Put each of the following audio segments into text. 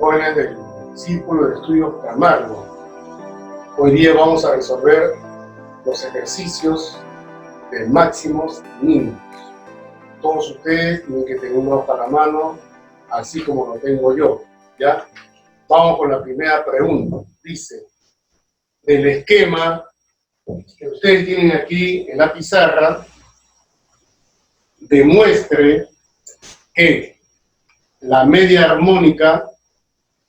jóvenes del Círculo de Estudios Camargo. Hoy día vamos a resolver los ejercicios de máximos y mínimos. Todos ustedes tienen que tener uno para la mano, así como lo tengo yo, ¿ya? Vamos con la primera pregunta. Dice, del esquema que ustedes tienen aquí en la pizarra, demuestre que la media armónica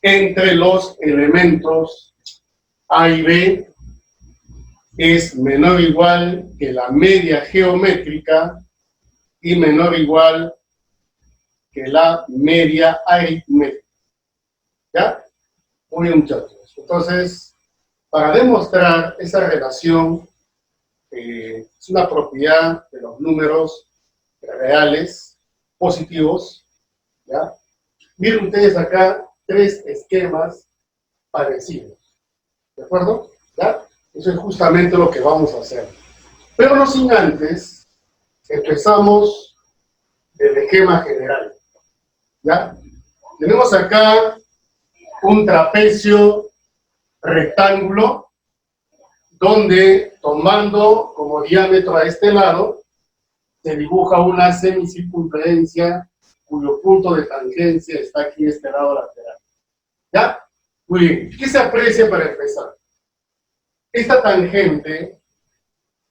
entre los elementos A y B es menor o igual que la media geométrica y menor o igual que la media aritmética. ¿Ya? Muy bien, muchachos. Entonces, para demostrar esa relación, es una propiedad de los números reales positivos, ¿ya? Miren ustedes acá tres esquemas parecidos, ¿de acuerdo? ¿Ya? Eso es justamente lo que vamos a hacer. Pero no sin antes, empezamos del esquema general, ¿ya? Tenemos acá un trapecio rectángulo, donde tomando como diámetro a este lado, se dibuja una semicircunferencia cuyo punto de tangencia está aquí en este lado lateral. ¿Ya? Muy bien. ¿Qué se aprecia para empezar? Esta tangente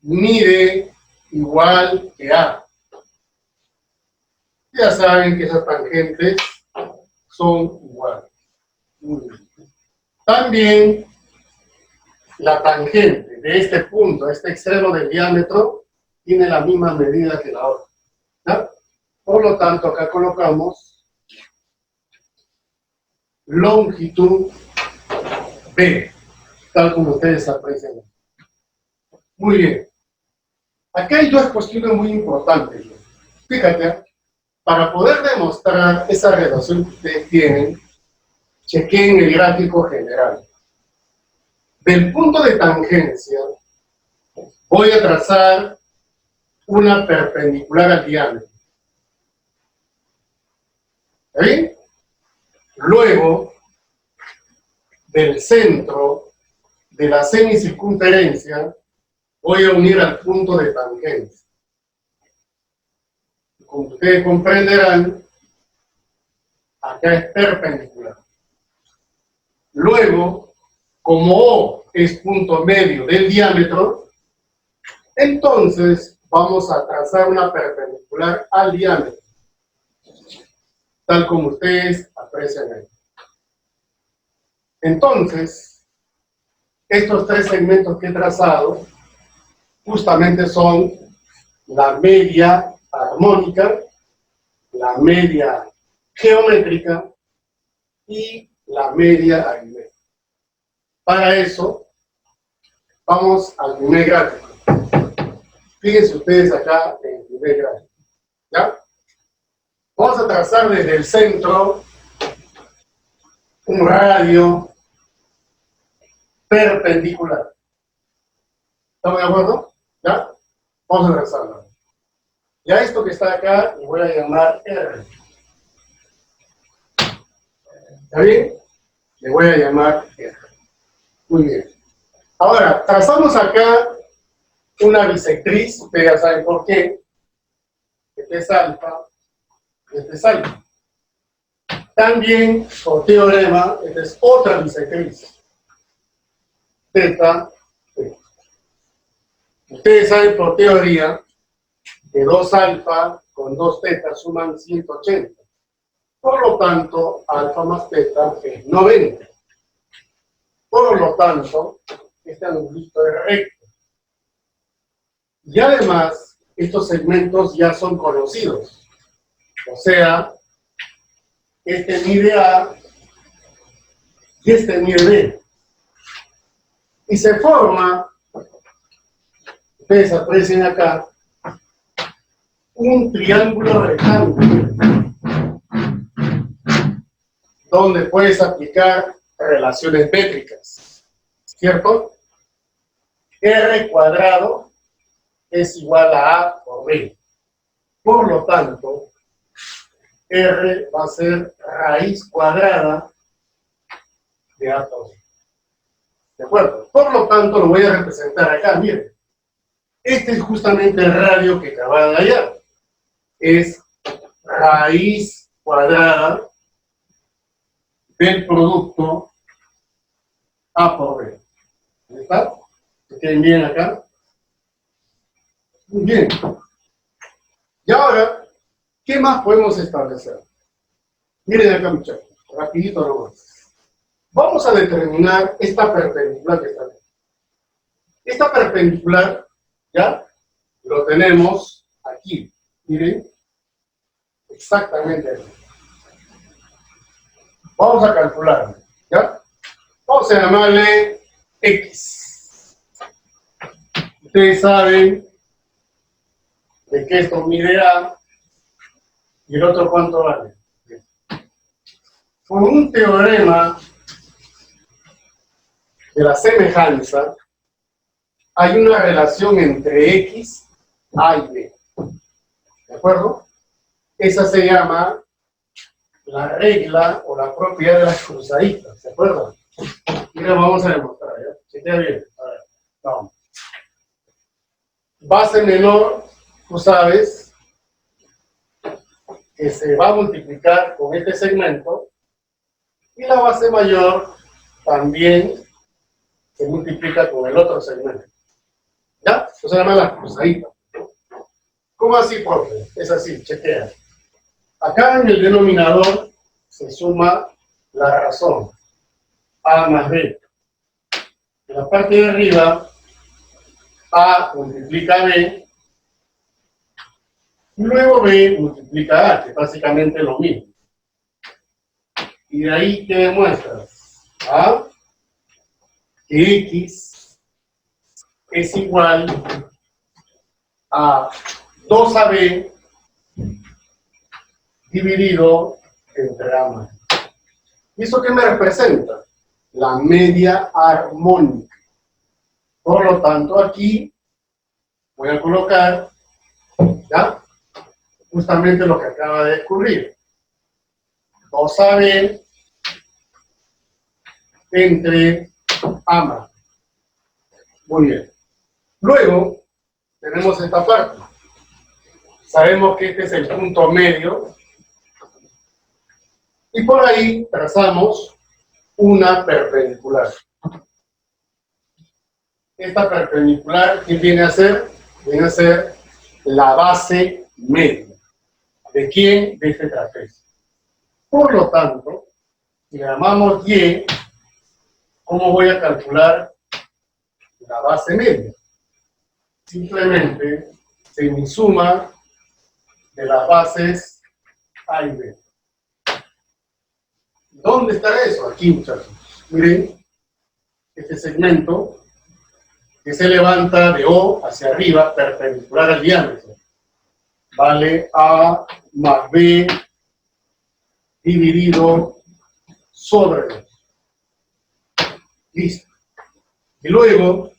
mide igual que A. Ya saben que esas tangentes son iguales. Muy bien. También la tangente de este punto, este extremo del diámetro, tiene la misma medida que la otra. ¿Ya? Por lo tanto, acá colocamos longitud B, tal como ustedes aprecian. Muy bien. Acá hay dos cuestiones muy importantes. Fíjate, para poder demostrar esa relación que ustedes tienen, chequen el gráfico general. Del punto de tangencia, voy a trazar una perpendicular al diámetro. ¿Está bien? Luego, del centro de la semicircunferencia, voy a unir al punto de tangencia. Como ustedes comprenderán, acá es perpendicular. Luego, como O es punto medio del diámetro, entonces vamos a trazar una perpendicular al diámetro, tal como ustedes aprecian ahí. Entonces, estos tres segmentos que he trazado justamente son la media armónica, la media geométrica y la media aritmética. Para eso, vamos al primer gráfico. Fíjense ustedes acá en el primer gráfico. ¿Ya? Vamos a trazar desde el centro un radio perpendicular. ¿Estamos de acuerdo? ¿Ya? Vamos a trazarlo. Ya esto que está acá lo voy a llamar R. ¿Está bien? Le voy a llamar R. Muy bien. Ahora, trazamos acá una bisectriz, ustedes ya saben por qué. Este es alfa, este es alfa. También, por teorema, esta es otra bisectriz. Teta, teta. Ustedes saben por teoría que 2 alfa con 2 teta suman 180. Por lo tanto, alfa más teta es 90. Por lo tanto, este angulito es recto. Y además, estos segmentos ya son conocidos. O sea, este mide A y este mide B. Y se forma, ustedes aprecian acá, un triángulo rectángulo, donde puedes aplicar relaciones métricas, ¿cierto? R cuadrado es igual a A por B. Por lo tanto, R va a ser raíz cuadrada de A por B. ¿De acuerdo? Por lo tanto, lo voy a representar acá, miren. Este es justamente el radio que acaba de hallar. Es raíz cuadrada del producto A por B. ¿Ahí está? ¿Entienden bien acá? Muy bien. Y ahora, ¿qué más podemos establecer? Miren acá, muchachos, rapidito nomás. Vamos a determinar esta perpendicular que está aquí. Esta perpendicular, ¿ya? Lo tenemos aquí. Miren. Exactamente aquí. Vamos a calcularlo, ¿ya? Vamos a llamarle X. Ustedes saben de que esto mide A y el otro cuánto vale. Con un teorema de la semejanza, hay una relación entre X, A y B. ¿De acuerdo? Esa se llama la regla o la propiedad de las cruzaditas. ¿De acuerdo? Y lo vamos a demostrar, ¿ya? Si queda bien. A ver, vamos. Base menor, tú sabes que se va a multiplicar con este segmento, y la base mayor también se multiplica con el otro segmento. ¿Ya? Eso se llama la cruzadita. ¿Cómo así, profe? Es así, chequea. Acá en el denominador se suma la razón, A más B. En la parte de arriba, A multiplica B, y luego B multiplica A, que es básicamente lo mismo. Y de ahí, ¿qué demuestras? ¿Ah? Que X es igual a 2AB dividido entre A más. ¿Y eso qué me representa? La media armónica. Por lo tanto, aquí voy a colocar, ¿ya? Justamente lo que acaba de descubrir. 2AB entre A más. Muy bien. Luego, tenemos esta parte. Sabemos que este es el punto medio. Y por ahí trazamos una perpendicular. Esta perpendicular, ¿qué viene a ser? Viene a ser la base media. ¿De quién? De este trapecio. Por lo tanto, si le llamamos Y, ¿cómo voy a calcular la base media? Simplemente se me suma de las bases A y B. ¿Dónde está eso? Aquí, muchachos. Miren, este segmento que se levanta de O hacia arriba, perpendicular al diámetro, vale A más B dividido sobre 2. Listo. Y luego,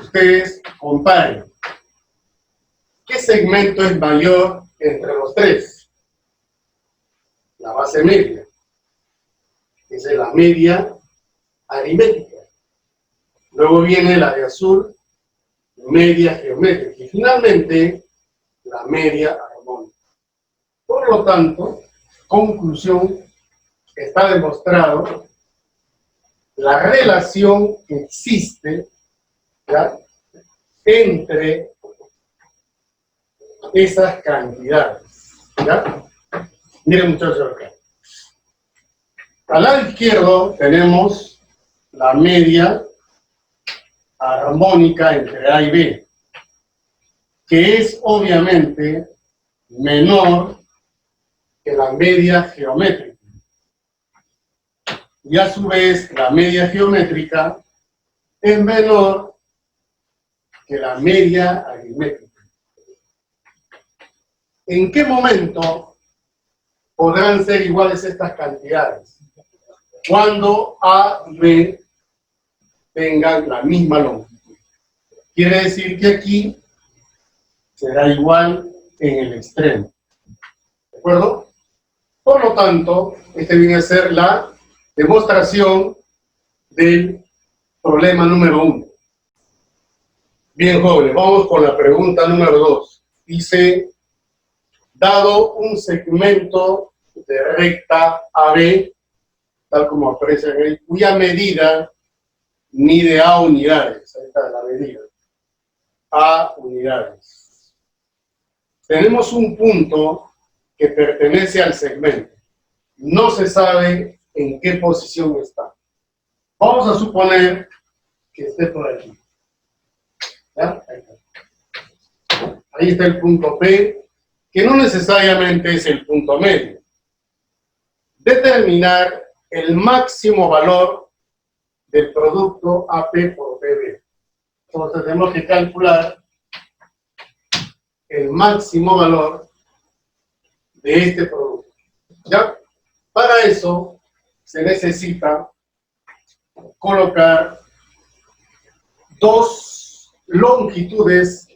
ustedes comparen. ¿Qué segmento es mayor entre los tres? La base media. Esa es la media aritmética. Luego viene la de azul, media geométrica. Y finalmente, la media armónica. Por lo tanto, conclusión, está demostrado la relación que existe, ¿ya?, entre esas cantidades. ¿Ya? Miren, muchachos, acá. Al lado izquierdo tenemos la media armónica entre A y B, que es obviamente menor que la media geométrica. Y a su vez, la media geométrica es menor que la media aritmética. ¿En qué momento podrán ser iguales estas cantidades? Cuando A y B tengan la misma longitud. Quiere decir que aquí será igual en el extremo. ¿De acuerdo? Por lo tanto, este viene a ser la Demostración del problema número 1. Bien, jóvenes, vamos con la pregunta número 2. Dice, dado un segmento de recta AB, tal como aparece ahí, cuya medida mide A unidades. Ahí está la medida. A unidades. Tenemos un punto que pertenece al segmento. No se sabe en qué posición está. Vamos a suponer que esté por aquí. ¿Ya? Ahí está. Ahí está el punto P, que no necesariamente es el punto medio. Determinar el máximo valor del producto AP por PB. Entonces tenemos que calcular el máximo valor de este producto. ¿Ya? Para eso se necesita colocar dos longitudes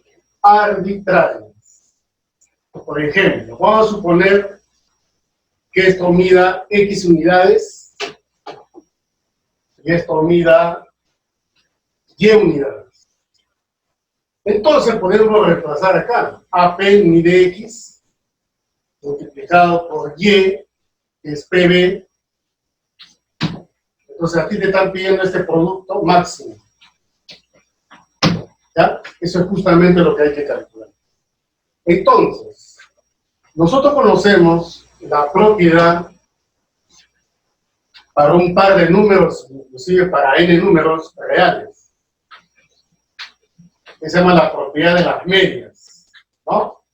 arbitrarias. Por ejemplo, vamos a suponer que esto mida X unidades y esto mida Y unidades. Entonces podemos reemplazar acá. AP mide X multiplicado por Y, que es PB. Entonces aquí te están pidiendo este producto máximo. ¿Ya? Eso es justamente lo que hay que calcular. Entonces, nosotros conocemos la propiedad para un par de números, inclusive para n números reales, que se llama la propiedad de las medias, ¿no?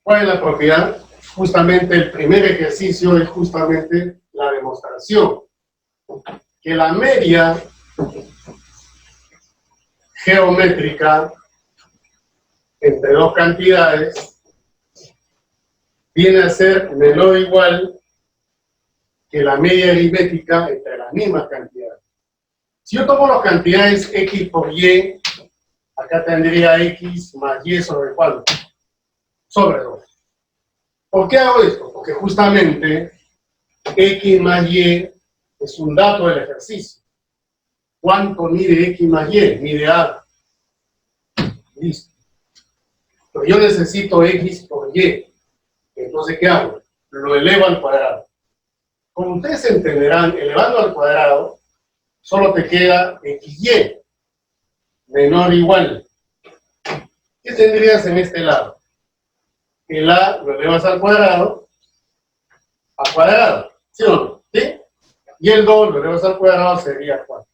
¿Cuál es la propiedad? Justamente el primer ejercicio es justamente la demostración, que la media geométrica entre dos cantidades viene a ser menor o igual que la media aritmética entre las mismas cantidades. Si yo tomo las cantidades X por Y, acá tendría X más Y sobre cuánto? Sobre 2. ¿Por qué hago esto? Porque justamente X más Y es un dato del ejercicio. ¿Cuánto mide X más Y? Mide A. Listo. Pero yo necesito X por Y. Entonces, ¿qué hago? Lo elevo al cuadrado. Como ustedes entenderán, elevando al cuadrado, solo te queda XY, menor o igual. ¿Qué tendrías en este lado? El A lo elevas al cuadrado, ¿sí o no? ¿Sí? Y el 2 lo elevas al cuadrado, sería 4.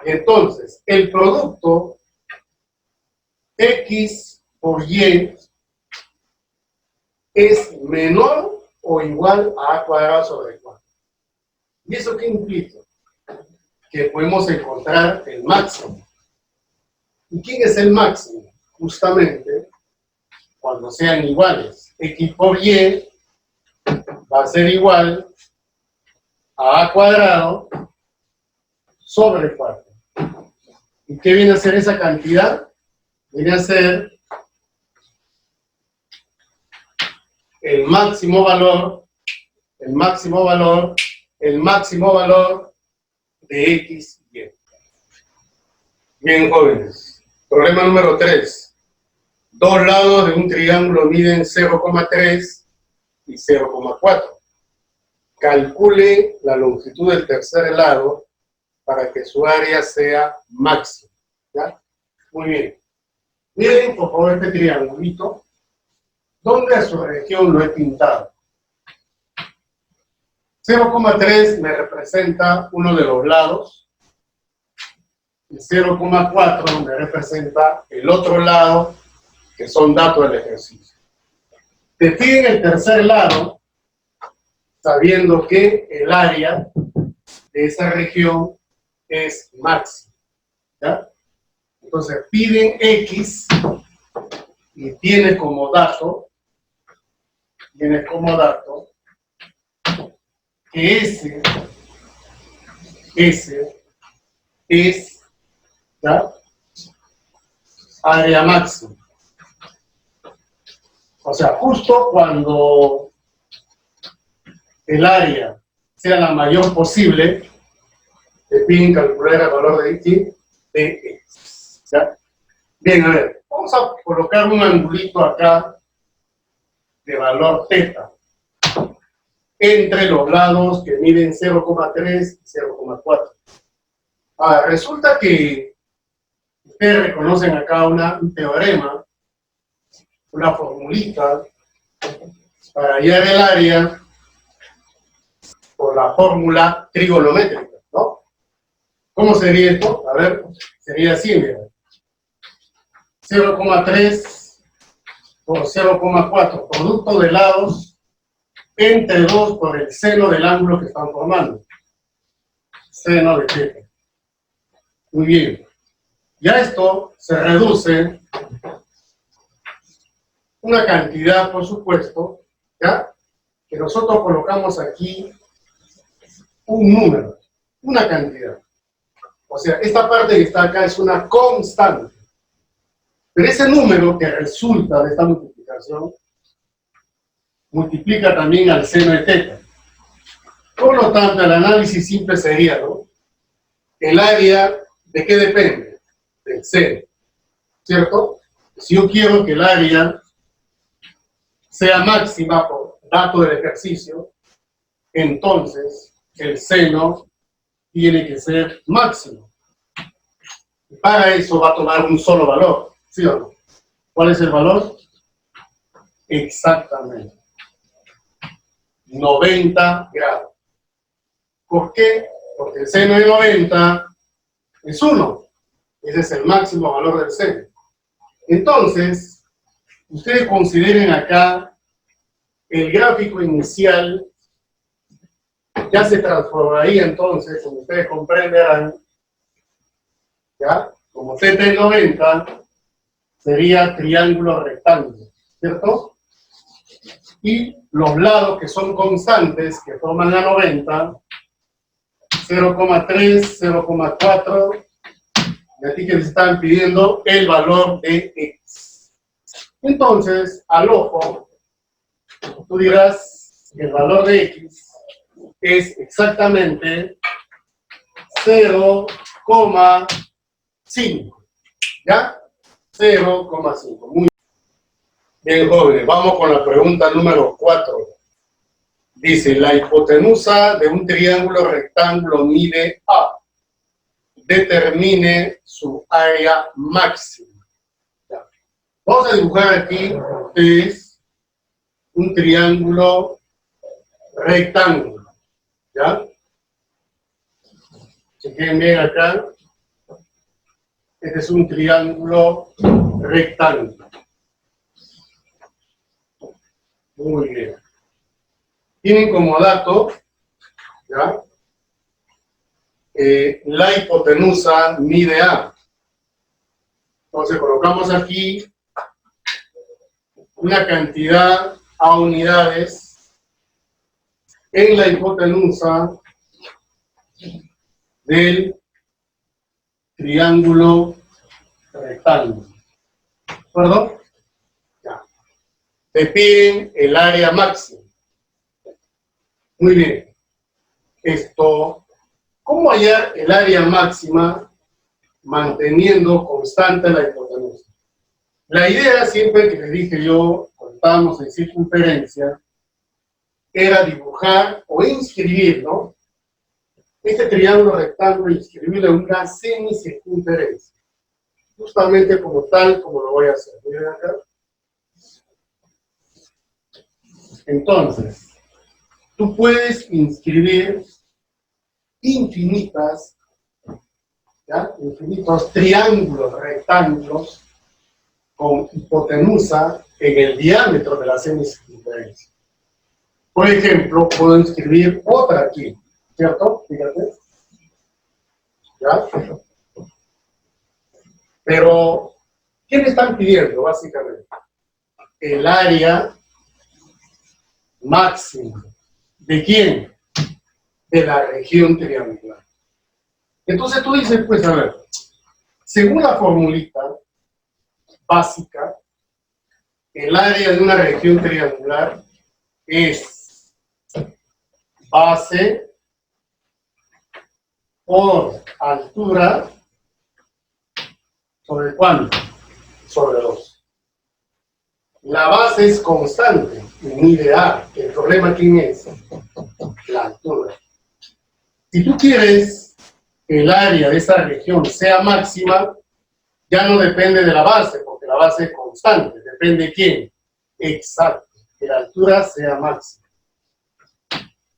Entonces, el producto X por Y es menor o igual a A cuadrado sobre 4. ¿Y eso qué implica? Que podemos encontrar el máximo. ¿Y quién es el máximo? Justamente cuando sean iguales. X por Y va a ser igual a A cuadrado sobre 4. ¿Y qué viene a ser esa cantidad? Viene a ser el máximo valor de X y Y. Bien, jóvenes. Problema número 3. Dos lados de un triángulo miden 0,3 y 0,4. Calcule la longitud del tercer lado para que su área sea máxima. ¿Ya? Muy bien. Miren, por favor, este triangulito. ¿Dónde a su región lo he pintado? 0,3 me representa uno de los lados. Y 0,4 me representa el otro lado, que son datos del ejercicio. Te piden el tercer lado, sabiendo que el área de esa región es máxima. ¿Ya? Entonces piden X y tiene como dato que ese es, ¿ya?, área máxima. O sea, justo cuando el área sea la mayor posible, te piden calcular el valor de X de X. ¿Ya? Bien, a ver, vamos a colocar un angulito acá de valor θ entre los lados que miden 0,3 y 0,4. Ahora, resulta que ustedes reconocen acá un teorema, una formulita para hallar el área por la fórmula trigonométrica, ¿no? ¿Cómo sería esto? A ver, sería así, mira. 0,3 por 0,4, producto de lados entre 2 por el seno del ángulo que están formando. Seno de θ. Muy bien. Ya esto se reduce una cantidad, por supuesto, ¿ya? Que nosotros colocamos aquí un número, una cantidad. O sea, esta parte que está acá es una constante. Pero ese número que resulta de esta multiplicación multiplica también al seno de θ. Por lo tanto, el análisis simple sería, ¿no? El área, ¿de qué depende? Del seno, ¿cierto? Si yo quiero que el área sea máxima por dato del ejercicio, entonces el seno tiene que ser máximo. Y para eso va a tomar un solo valor, ¿sí o no? ¿Cuál es el valor? Exactamente. 90 grados. ¿Por qué? Porque el seno de 90 es 1. Ese es el máximo valor del seno. Entonces, ustedes consideren acá el gráfico inicial, ya se transformaría entonces, como ustedes comprenderán, ¿ya? Como θ es 90, sería triángulo rectángulo, ¿cierto? Y los lados que son constantes, que forman la 90, 0,3, 0,4, y aquí que les están pidiendo el valor de X. Entonces, al ojo, tú dirás que el valor de X es exactamente 0,5, ¿ya? 0,5. Muy bien, jóvenes. Vamos con la pregunta número 4. Dice, la hipotenusa de un triángulo rectángulo mide A. Determine su área máxima. Ya. Vamos a dibujar aquí ustedes un triángulo rectángulo. ¿Ya? Si quieren ver acá, este es un triángulo rectángulo. Muy bien. Tienen como dato, ¿ya? La hipotenusa mide A. Entonces colocamos aquí una cantidad a unidades en la hipotenusa del triángulo rectángulo. ¿De acuerdo? Ya. Te piden el área máxima. Muy bien. ¿Cómo hallar el área máxima manteniendo constante la hipotenusa? La idea siempre que les dije yo, cuando estábamos en circunferencia, era dibujar o inscribir, ¿no? Este triángulo rectángulo, inscribirlo en una semicircunferencia. Justamente como tal, como lo voy a hacer. Miren acá. Entonces, tú puedes inscribir infinitos triángulos rectángulos con hipotenusa en el diámetro de la semicircunferencia. Por ejemplo, puedo inscribir otra aquí, ¿cierto? Fíjate. ¿Ya? Pero, ¿qué me están pidiendo, básicamente? El área máxima. ¿De quién? De la región triangular. Entonces tú dices, pues a ver, según la formulita básica, el área de una región triangular es base por altura sobre ¿cuánto? Sobre 2. La base es constante, mide A. El problema, ¿quién es? La altura. Si tú quieres que el área de esa región sea máxima, ya no depende de la base, porque la base es constante. Depende de quién. Exacto, que la altura sea máxima.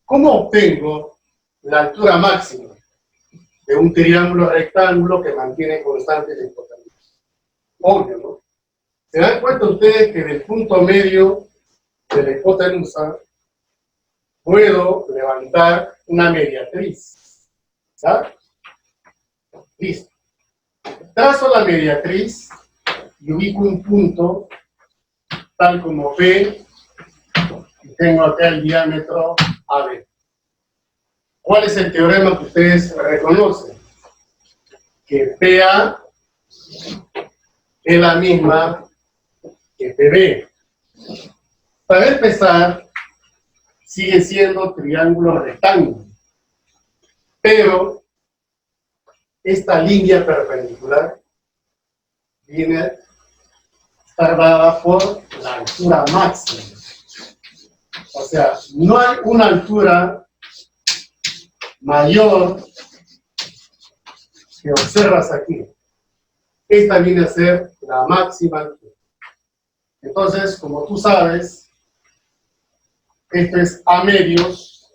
¿Cómo obtengo la altura máxima de un triángulo rectángulo que mantiene constante la hipotenusa? Obvio, ¿no? ¿Se dan cuenta ustedes que del punto medio de la hipotenusa puedo levantar una mediatriz? ¿Ya? Listo. Trazo la mediatriz y ubico un punto tal como P y tengo acá el diámetro AB. ¿Cuál es el teorema que ustedes reconocen? Que PA es la misma que PB. Para empezar, sigue siendo triángulo rectángulo, pero esta línea perpendicular viene a estar dada por la altura máxima. O sea, no hay una altura mayor que observas aquí. Esta viene a ser la máxima altura. Entonces, como tú sabes, esto es A medios,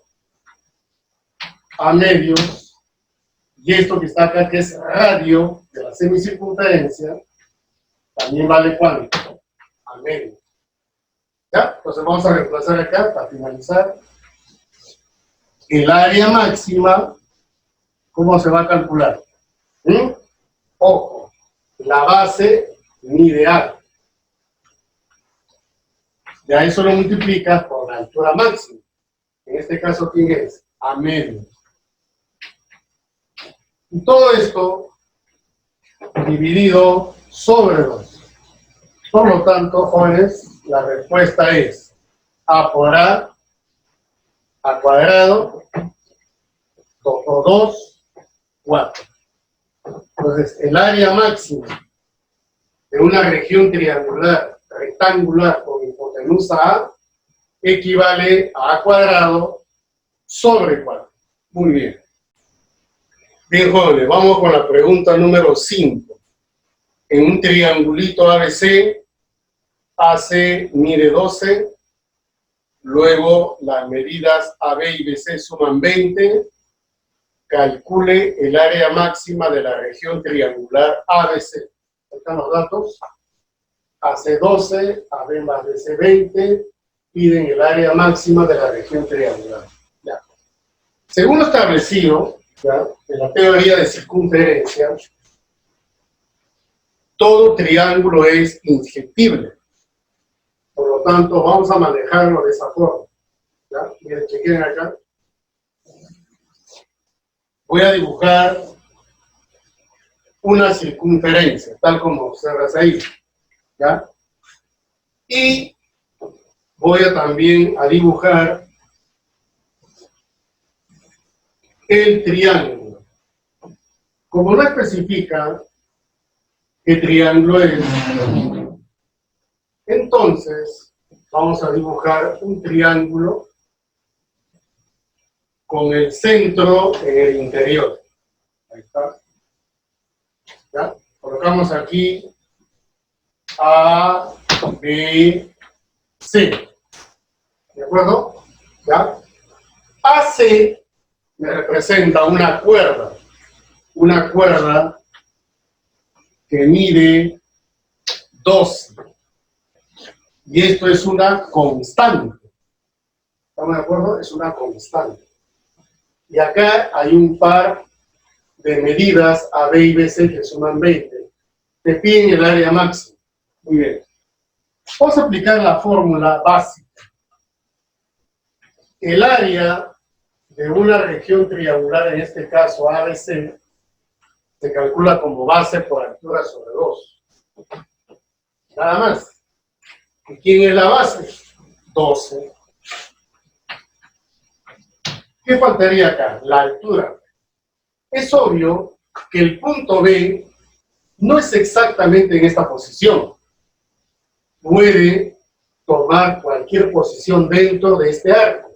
y esto que está acá, que es radio de la semicircunferencia, también vale ¿cuánto? A medios. ¿Ya? Entonces vamos a reemplazar acá, para finalizar, el área máxima. ¿Cómo se va a calcular? Ojo, la base mide A. Ya eso lo multiplicas por la altura máxima. En este caso, ¿quién es? A medios. Y todo esto dividido sobre 2. Por lo tanto, jóvenes, la respuesta es A por A cuadrado, 2 por 2, 4. Entonces, el área máxima de una región triangular, rectangular con hipotenusa A equivale a cuadrado sobre 4. Muy bien. Bien, jóvenes, vamos con la pregunta número 5. En un triangulito ABC, AC mide 12, luego las medidas AB y BC suman 20, calcule el área máxima de la región triangular ABC. Están los datos. AC 12, AB más BC 20, piden el área máxima de la región triangular. Ya. Según lo establecido, ¿ya?, en la teoría de circunferencia, todo triángulo es injectible. Por lo tanto, vamos a manejarlo de esa forma. ¿Ya? Miren, chequen acá. Voy a dibujar una circunferencia, tal como observas ahí. ¿Ya? Y voy a también a dibujar el triángulo. Como no especifica qué triángulo es, entonces vamos a dibujar un triángulo con el centro en el interior. Ahí está. ¿Ya? Colocamos aquí A, B, C. ¿De acuerdo? ¿Ya? AC me representa una cuerda que mide 12. Y esto es una constante. ¿Estamos de acuerdo? Es una constante. Y acá hay un par de medidas AB y BC que suman 20. Te piden el área máxima. Muy bien. Vamos a aplicar la fórmula básica. El área de una región triangular, en este caso ABC, se calcula como base por altura sobre 2. Nada más. ¿Y quién es la base? 12. ¿Qué faltaría acá? La altura. Es obvio que el punto B no es exactamente en esta posición. Puede tomar cualquier posición dentro de este arco.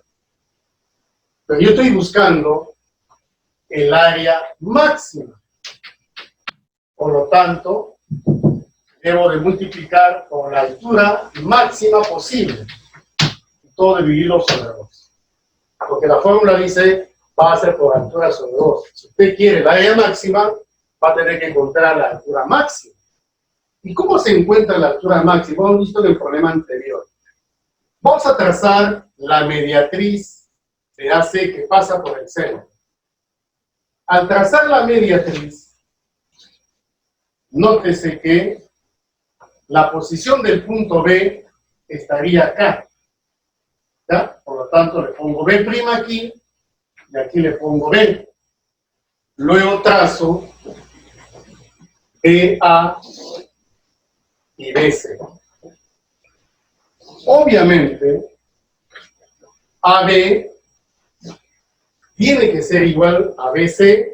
Pero yo estoy buscando el área máxima. Por lo tanto, debo de multiplicar por la altura máxima posible. Todo dividido sobre 2. Porque la fórmula dice, va a ser por altura sobre 2. Si usted quiere la área máxima, va a tener que encontrar la altura máxima. ¿Y cómo se encuentra la altura máxima? Hemos visto en el problema anterior. Vamos a trazar la mediatriz de AC que pasa por el centro. Al trazar la mediatriz, nótese que la posición del punto B estaría acá. ¿Ya? Por lo tanto, le pongo B' aquí, y aquí le pongo B. Luego trazo BA y BC. Obviamente, AB tiene que ser igual a BC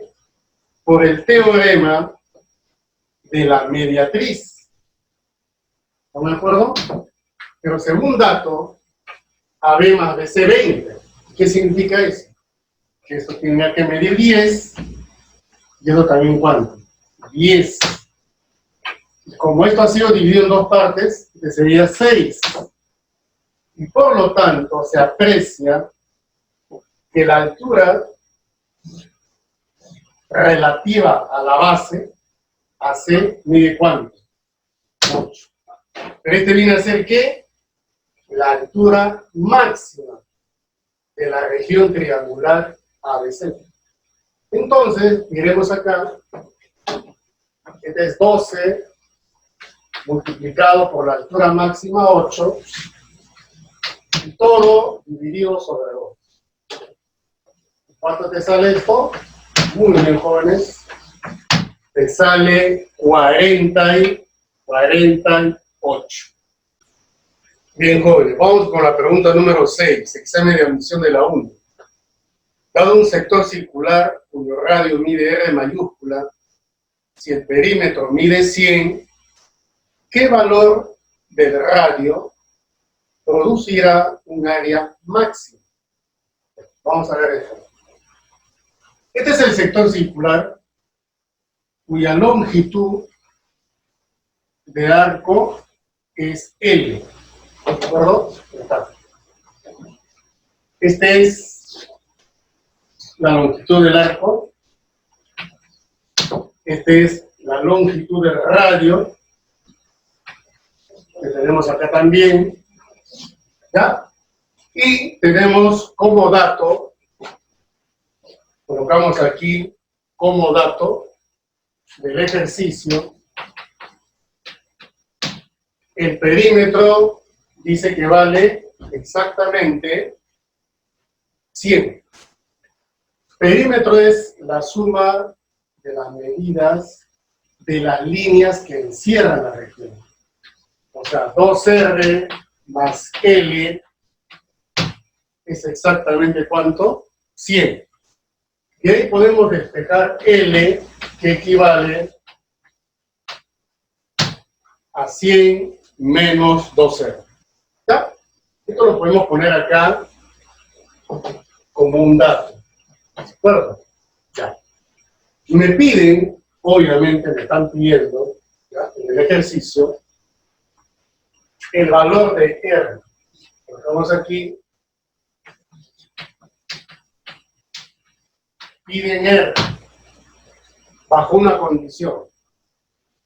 por el teorema de la mediatriz. ¿Estamos de acuerdo? Pero según dato, AB más BC 20. ¿Qué significa eso? Que esto tenía que medir 10, y eso también ¿cuánto? 10. Y como esto ha sido dividido en dos partes, que sería 6. Y por lo tanto, se aprecia que la altura relativa a la base, AC, mide ¿cuánto? 8. Pero este viene a ser ¿qué? La altura máxima de la región triangular ABC. Entonces, miremos acá, este es 12 multiplicado por la altura máxima 8, y todo dividido sobre 2. ¿Cuánto te sale esto? Muy bien, jóvenes. Te sale 48. Bien, jóvenes, vamos con la pregunta número 6, examen de admisión de la 1. Dado un sector circular cuyo radio mide R mayúscula, si el perímetro mide 100, ¿qué valor del radio producirá un área máxima? Vamos a ver esto. Este es el sector circular cuya longitud de arco es L. ¿De acuerdo? Este es la longitud del arco. Este es la longitud del radio, que tenemos acá también. ¿Ya? Y tenemos como dato, colocamos aquí como dato del ejercicio, el perímetro dice que vale exactamente 100. Perímetro es la suma de las medidas de las líneas que encierran la región. O sea, 2R más L es exactamente ¿cuánto? 100. Y ahí podemos despejar L, que equivale a 100 menos 2R. ¿Ya? Esto lo podemos poner acá como un dato. ¿De acuerdo? Ya. Y me piden, obviamente me están pidiendo, ¿ya?, en el ejercicio, el valor de R. Colocamos aquí. Piden R bajo una condición.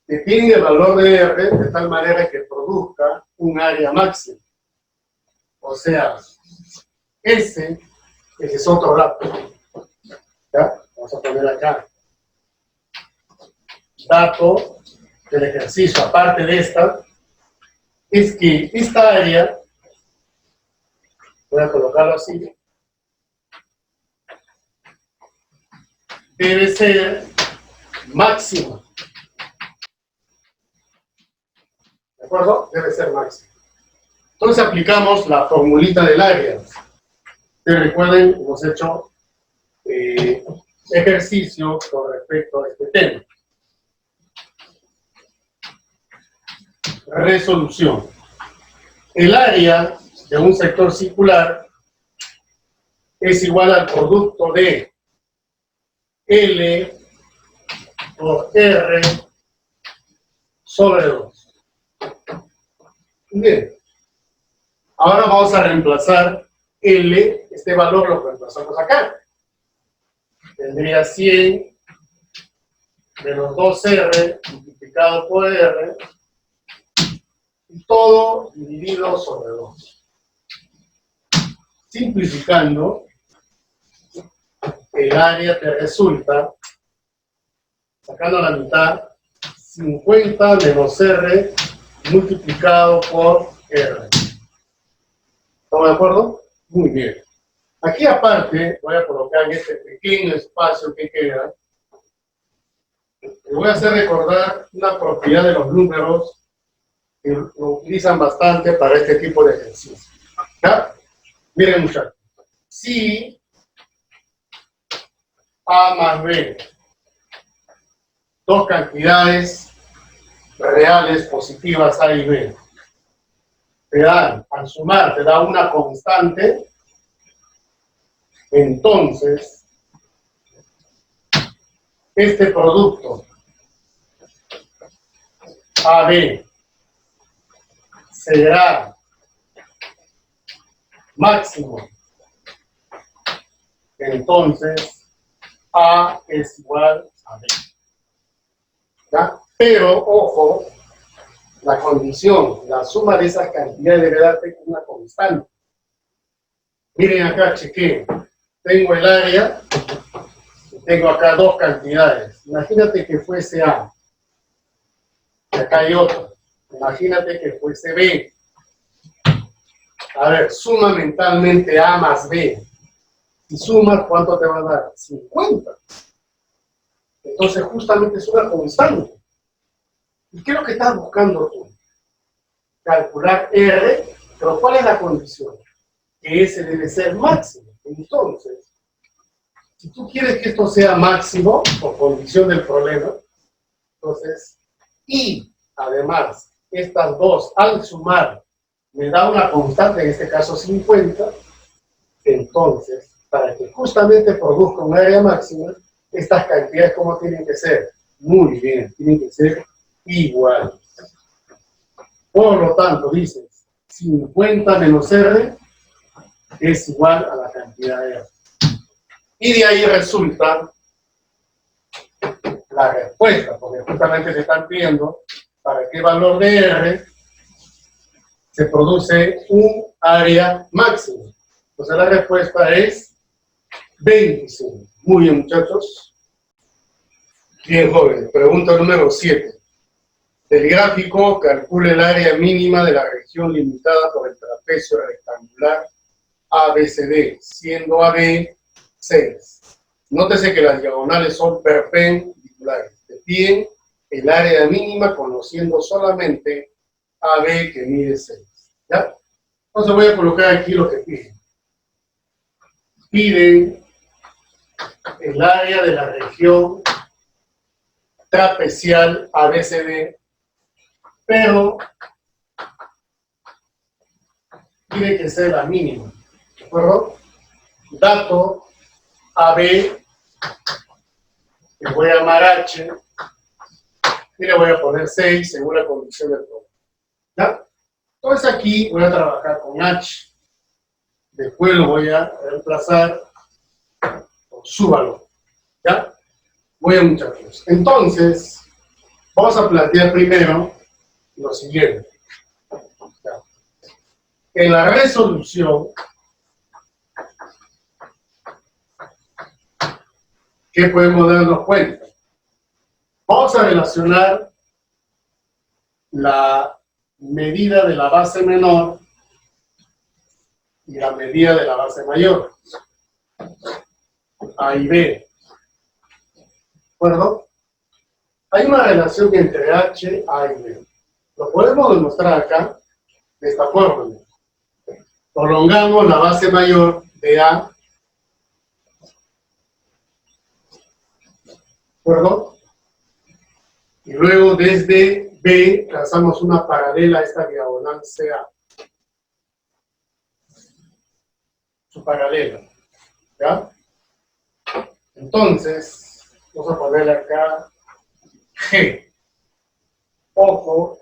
Que piden el valor de R de tal manera que produzca un área máxima. O sea, ese es otro dato. ¿Ya? Vamos a poner acá. Dato del ejercicio, aparte de esta, es que esta área, voy a colocarlo así, debe ser máxima. ¿De acuerdo? Debe ser máxima. Entonces aplicamos la formulita del área. Ustedes recuerden, hemos hecho ejercicio con respecto a este tema. Resolución. El área de un sector circular es igual al producto de L por R sobre 2. Bien. Ahora vamos a reemplazar L, este valor lo reemplazamos acá. Tendría 100 menos 2R multiplicado por R y todo dividido sobre 2. Simplificando, el área te resulta, sacando la mitad, 50 menos R multiplicado por R. ¿Estamos de acuerdo? Muy bien. Aquí aparte, voy a colocar en este pequeño espacio que queda, le voy a hacer recordar una propiedad de los números que lo utilizan bastante para este tipo de ejercicios. ¿Ya? Miren, muchachos. Si A más B, dos cantidades reales positivas A y B, te dan, al sumar, te da una constante, entonces, este producto AB será máximo. Entonces, A es igual a B. ¿Ya? Pero, ojo, la condición, la suma de esas cantidades debe darte una constante. Miren acá, chequeen. Tengo el área, y tengo acá dos cantidades. Imagínate que fuese A. Y acá hay otro. Imagínate que fuese B. A ver, suma mentalmente A más B. Si sumas, ¿cuánto te va a dar? 50. Entonces, justamente es una constante. ¿Y qué es lo que estás buscando tú? Calcular R, pero ¿cuál es la condición? Que ese debe ser máximo. Entonces, si tú quieres que esto sea máximo, por condición del problema, entonces, y además, estas dos al sumar me da una constante, en este caso 50, entonces, para que justamente produzca un área máxima, estas cantidades, ¿cómo tienen que ser? Muy bien, tienen que ser iguales. Por lo tanto, dices, 50 menos R es igual a la cantidad de R. Y de ahí resulta la respuesta, porque justamente se están pidiendo para qué valor de R se produce un área máxima. Entonces la respuesta es 25. Muy bien, muchachos. Bien, jóvenes. Pregunta número 7. Del gráfico, calcule el área mínima de la región limitada por el trapecio rectangular ABCD, siendo AB 6. Nótese que las diagonales son perpendiculares. Te piden el área mínima conociendo solamente AB que mide 6. ¿Ya? Entonces voy a colocar aquí lo que piden. Piden el área de la región trapecial ABCD, pero tiene que ser la mínima. ¿De acuerdo? Dato AB, que voy a llamar H, y le voy a poner 6 según la condición del problema. ¿Ya? Entonces aquí voy a trabajar con H. Después lo voy a reemplazar por su valor. ¿Ya? Muy bien, muchachos. Entonces, vamos a plantear primero lo siguiente. ¿Ya? En la resolución, ¿qué podemos darnos cuenta? Vamos a relacionar la medida de la base menor y la medida de la base mayor. A y B. ¿De acuerdo? Hay una relación entre H, A y B. Lo podemos demostrar acá de esta forma. Prolongamos la base mayor de A acuerdo? Y luego desde B trazamos una paralela a esta diagonal CA. Su paralela. ¿Ya? Entonces, vamos a ponerle acá G. Ojo,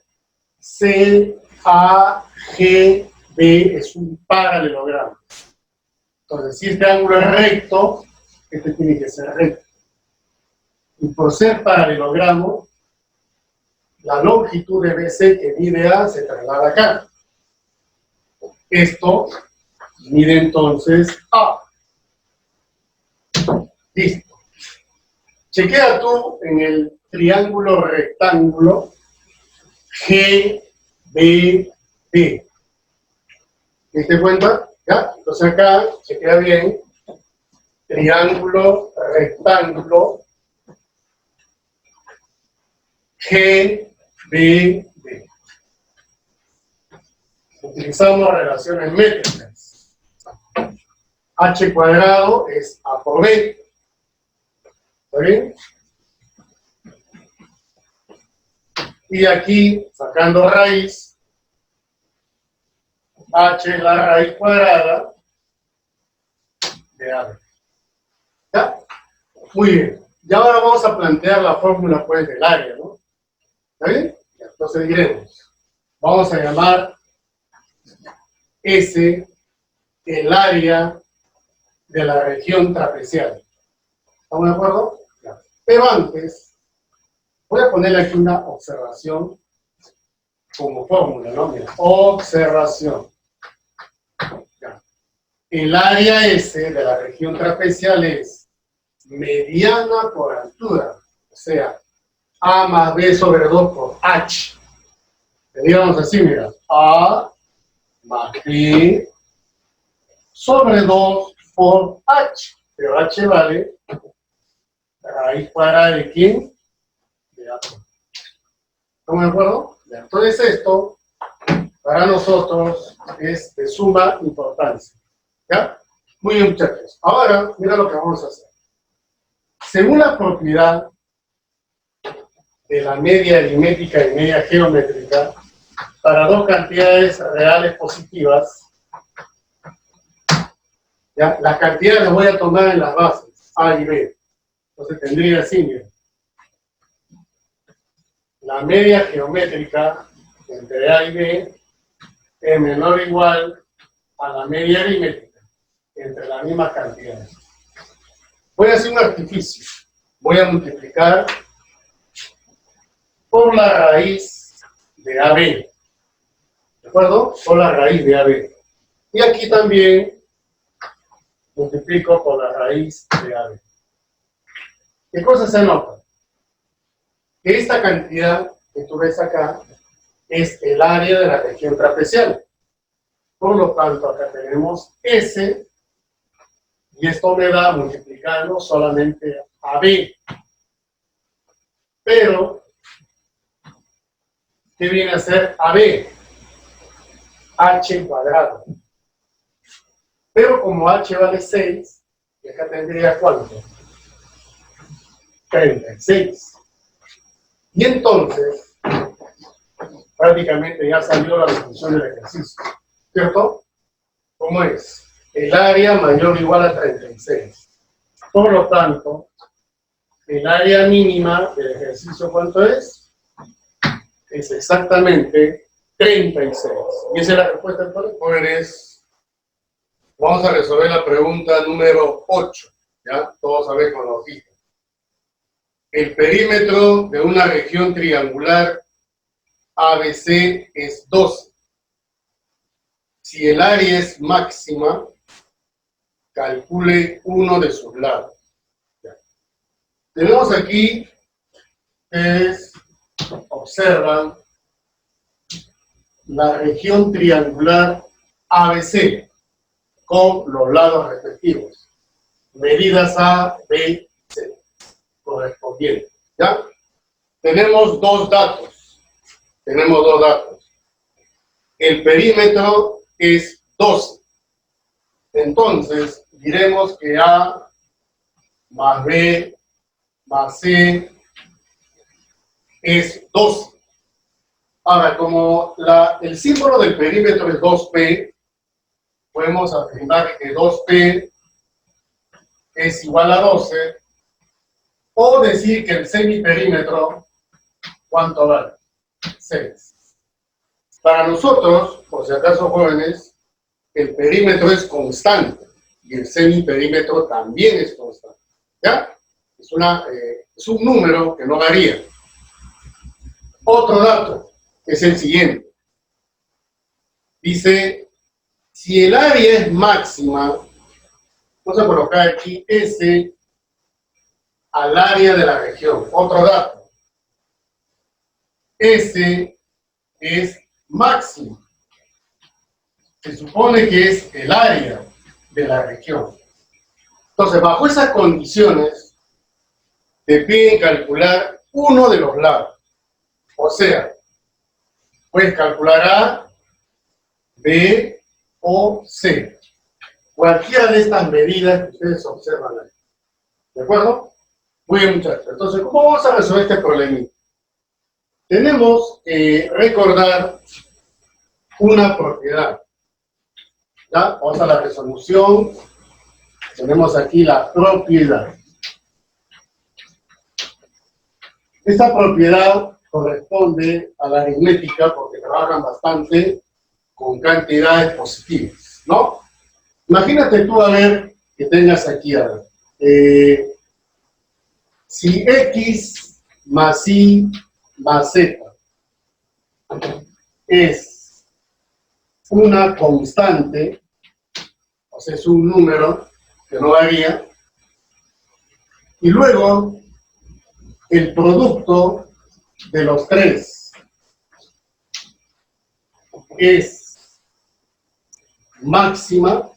C, A, G, B es un paralelogramo. Entonces, si este ángulo es recto, este tiene que ser recto. Y por ser paralelogramo, la longitud de BC que mide A se traslada acá. Esto mide entonces A. Listo. Chequea tú en el triángulo rectángulo GBD. ¿Te diste cuenta? ¿Ya? Entonces acá, chequea bien, triángulo rectángulo GBD. Utilizamos relaciones métricas. H cuadrado es A por B. ¿Está bien? Y aquí, sacando raíz, H es la raíz cuadrada de AB. ¿Ya? Muy bien. Y ahora vamos a plantear la fórmula pues del área, ¿no? ¿Está bien? Entonces diremos, vamos a llamar S el área de la región trapezial. ¿Estamos de acuerdo? Ya. Pero antes, voy a ponerle aquí una observación como fórmula, ¿no? Mira, observación. Ya. El área S de la región trapezial es mediana por altura, o sea, A más B sobre 2 por H. Digamos así, mira, A más B sobre 2 por H. Pero H vale raíz cuadrada de ¿quién? De A. ¿Estamos de acuerdo? Entonces esto, para nosotros, es de suma importancia. ¿Ya? Muy bien, muchachos. Ahora, mira lo que vamos a hacer. Según la propiedad de la media aritmética y media geométrica, para dos cantidades reales positivas, ¿ya? Las cantidades las voy a tomar en las bases, A y B. Entonces tendría así, miren. La media geométrica entre A y B es menor o igual a la media aritmética entre las mismas cantidades. Voy a hacer un artificio. Voy a multiplicar por la raíz de AB. ¿De acuerdo? Por la raíz de AB. Y aquí también multiplico por la raíz de AB. ¿Qué cosa se nota? Que esta cantidad que tú ves acá es el área de la región trapezial. Por lo tanto, acá tenemos S, y esto me da multiplicando solamente AB. Pero, ¿qué viene a ser AB? H cuadrado. Pero como H vale 6, y acá tendría ¿cuánto? 36. Y entonces, prácticamente ya salió la definición del ejercicio, ¿cierto? ¿Cómo es? El área mayor o igual a 36. Por lo tanto, el área mínima del ejercicio, ¿cuánto es? Es exactamente 36. Y esa es la respuesta del poder. Jóvenes, vamos a resolver la pregunta número 8. ¿Ya? Todos sabemos con la hojita. El perímetro de una región triangular ABC es 12. Si el área es máxima, calcule uno de sus lados. Ya. Tenemos aquí, observan, la región triangular ABC con los lados respectivos. Medidas A, B, C. Correspondiente. ¿Ya? Tenemos dos datos. El perímetro es 12. Entonces, diremos que A más B más C es 2. Ahora, como el símbolo del perímetro es 2P, podemos afirmar que 2P es igual a 12, o decir que el semiperímetro, ¿cuánto vale? 6. Para nosotros, por si acaso jóvenes, el perímetro es constante y el semiperímetro también es constante. ¿Ya? Es un número que no varía. Otro dato es el siguiente. Dice, si el área es máxima, vamos a colocar aquí S al área de la región. Otro dato. S es máximo. Se supone que es el área de la región. Entonces, bajo esas condiciones, te piden calcular uno de los lados. O sea, puedes calcular A, B o C. Cualquiera de estas medidas que ustedes observan ahí. ¿De acuerdo? Muy bien, muchachos. Entonces, ¿cómo vamos a resolver este problemita? Tenemos que recordar una propiedad. ¿Ya? Vamos a la resolución. Tenemos aquí la propiedad. Esta propiedad corresponde a la aritmética porque trabajan bastante con cantidades positivas, ¿no? Imagínate tú, a ver, que tengas aquí, a ver, si X más Y más Z es una constante, o sea, es un número que no varía, y luego el producto de los tres es máxima,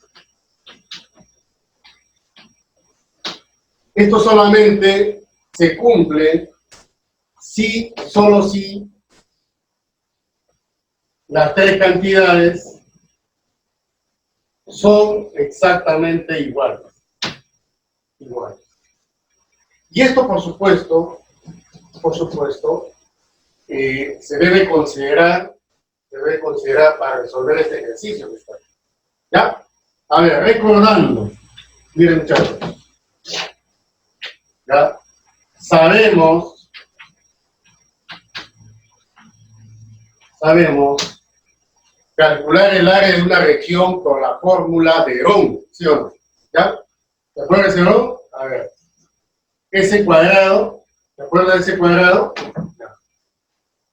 esto solamente se cumple si, solo si las tres cantidades son exactamente iguales. Y esto, por supuesto, se debe considerar para resolver este ejercicio que está aquí. ¿Ya? A ver, recordando, miren muchachos, ¿ya? Sabemos calcular el área de una región con la fórmula de Herón, ¿sí o no? ¿Ya? ¿Se acuerdan de Herón? A ver, S cuadrado, ¿se acuerdan de S cuadrado?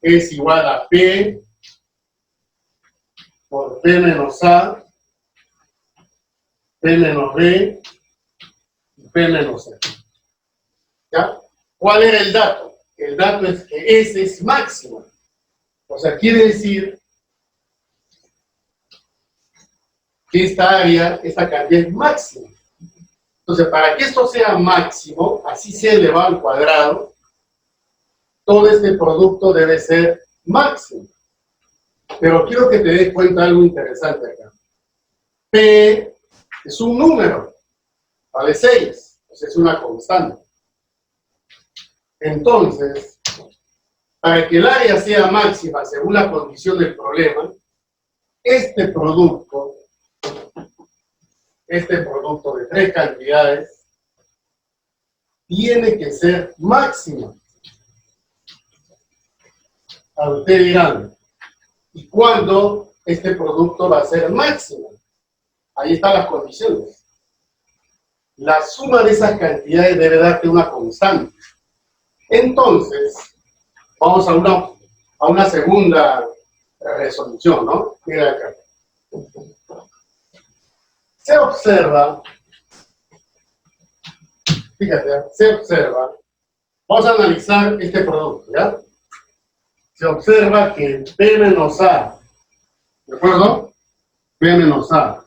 Es igual a P por P menos A, P menos B y P menos C. ¿Ya? ¿Cuál era el dato? El dato es que S es máximo. O sea, quiere decir que esta área, esta cantidad es máxima. Entonces, para que esto sea máximo, así sea elevado al cuadrado, todo este producto debe ser máximo. Pero quiero que te des cuenta de algo interesante acá. P es un número, vale 6, o sea, es una constante. Entonces, para que el área sea máxima según la condición del problema, este producto de tres cantidades tiene que ser máximo. A ustedes dirán, ¿y cuándo este producto va a ser máximo? Ahí están las condiciones. La suma de esas cantidades debe darte una constante. Entonces, vamos a una segunda resolución, ¿no? Mira acá. Se observa, fíjate, se observa, vamos a analizar este producto, ¿ya? Se observa que P menos A, ¿de acuerdo? P menos A,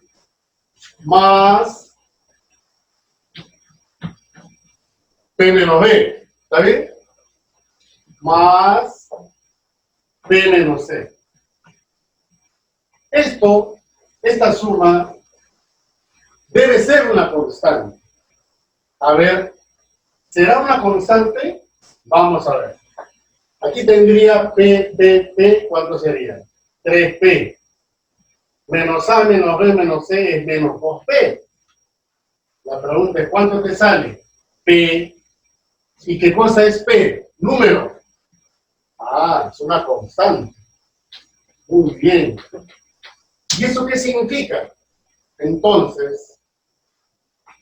más P menos B, ¿está bien? Más P menos C. Esta suma debe ser una constante. A ver, ¿Será una constante? Vamos a ver. Aquí tendría P, ¿cuánto sería? 3P. Menos A, menos B, menos C es menos 2P. La pregunta es, ¿cuánto te sale? P. ¿Y qué cosa es P? Número. Ah, es una constante. Muy bien. ¿Y eso qué significa? Entonces,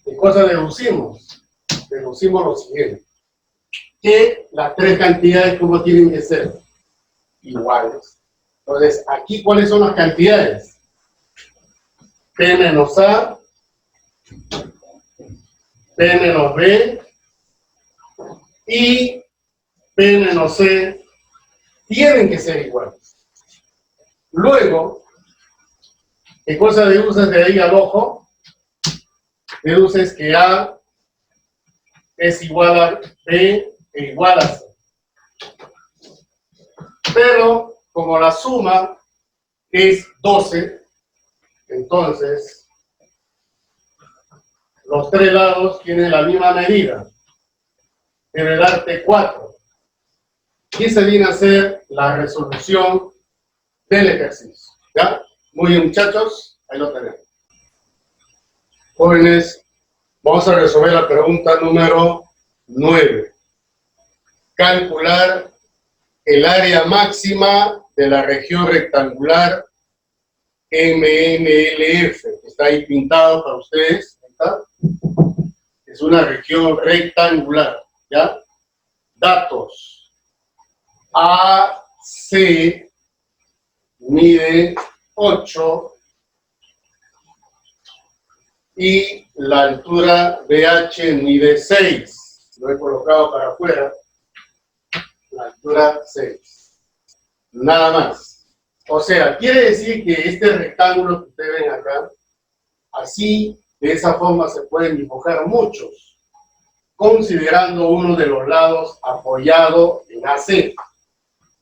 ¿qué cosa deducimos? Deducimos lo siguiente. Que las tres cantidades, ¿cómo tienen que ser? Iguales. Entonces, aquí, ¿cuáles son las cantidades? P menos A, P menos B y P menos C tienen que ser iguales. Luego, ¿qué cosa deduces de ahí al ojo? Deduces que A es igual a B e igual a C. Pero, como la suma es 12, entonces los tres lados tienen la misma medida. Debe darte 4. Y esa viene a ser la resolución del ejercicio. ¿Ya? Muy bien, muchachos, ahí lo tenemos. Jóvenes, vamos a resolver la pregunta número 9. Calcular el área máxima de la región rectangular MNLF. Está ahí pintado para ustedes. ¿Está? Es una región rectangular. ¿Ya? Datos. AC mide 8 y la altura BH mide 6. Lo he colocado para afuera. La altura 6. Nada más. O sea, quiere decir que este rectángulo que ustedes ven acá, así, de esa forma se pueden dibujar muchos, considerando uno de los lados apoyado en AC.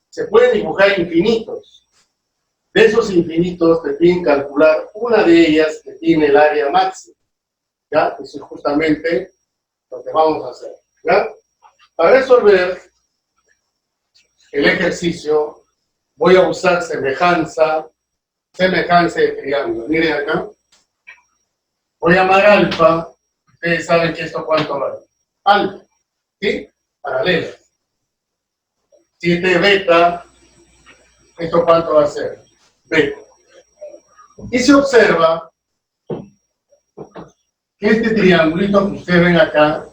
Se pueden dibujar infinitos. De esos infinitos te piden calcular una de ellas que tiene el área máxima. ¿Ya? Eso es justamente lo que vamos a hacer. ¿Ya? Para resolver el ejercicio, voy a usar semejanza de triángulo. Miren acá. Voy a llamar alfa. Ustedes saben que esto cuánto vale. Alfa. ¿Sí? Paralelo. 7 beta. ¿Esto cuánto va a ser? Beta. Y se observa que este triangulito que ustedes ven acá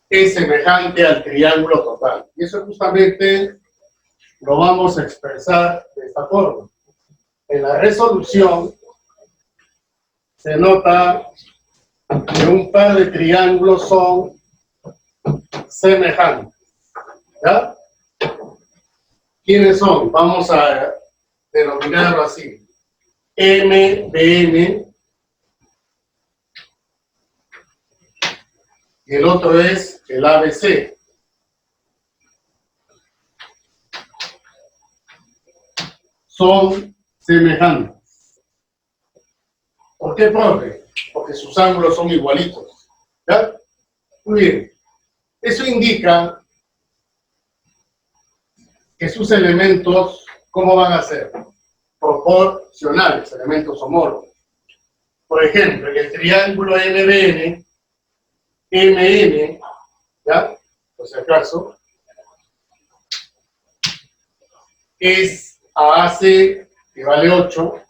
es semejante al triángulo total. Y eso justamente lo vamos a expresar de esta forma. En la resolución se nota que un par de triángulos son semejantes. ¿Ya? ¿Quiénes son? Vamos a denominarlo así. MBN y el otro es el ABC. Son semejantes. ¿Por qué, profe? Porque sus ángulos son igualitos. ¿Ya? Muy bien. Eso indica que sus elementos, ¿cómo van a ser? Proporcionales, elementos homólogos. Por ejemplo, en el triángulo MBN, MN, ¿ya? Por si acaso, es AC, que vale 8,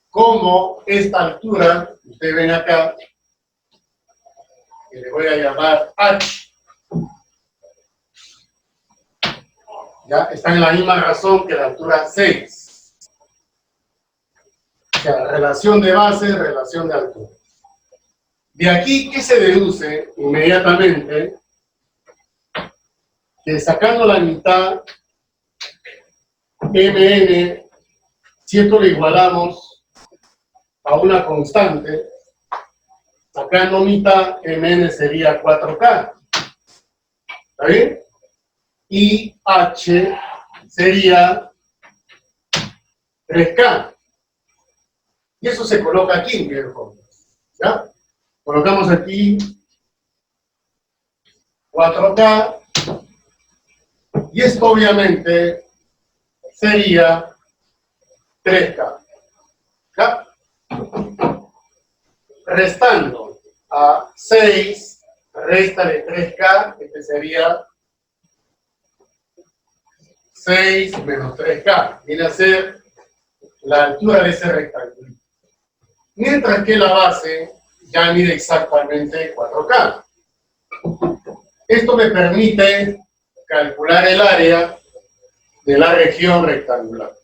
como esta altura, que ustedes ven acá, que le voy a llamar H, ¿ya? Está en la misma razón que la altura 6. O sea, relación de base, relación de altura. De aquí, ¿qué se deduce inmediatamente? Que sacando la mitad, MN, si esto lo igualamos a una constante, sacando mitad, MN sería 4K. ¿Está bien? Y H sería 3K. Y eso se coloca aquí, ¿ya? Colocamos aquí 4K y esto obviamente sería 3K. ¿Ya? Restando a 6, réstale 3K, este sería 6 menos 3K. Viene a ser la altura de ese rectángulo. Mientras que la base ya mide exactamente 4K. Esto me permite calcular el área de la región rectangular.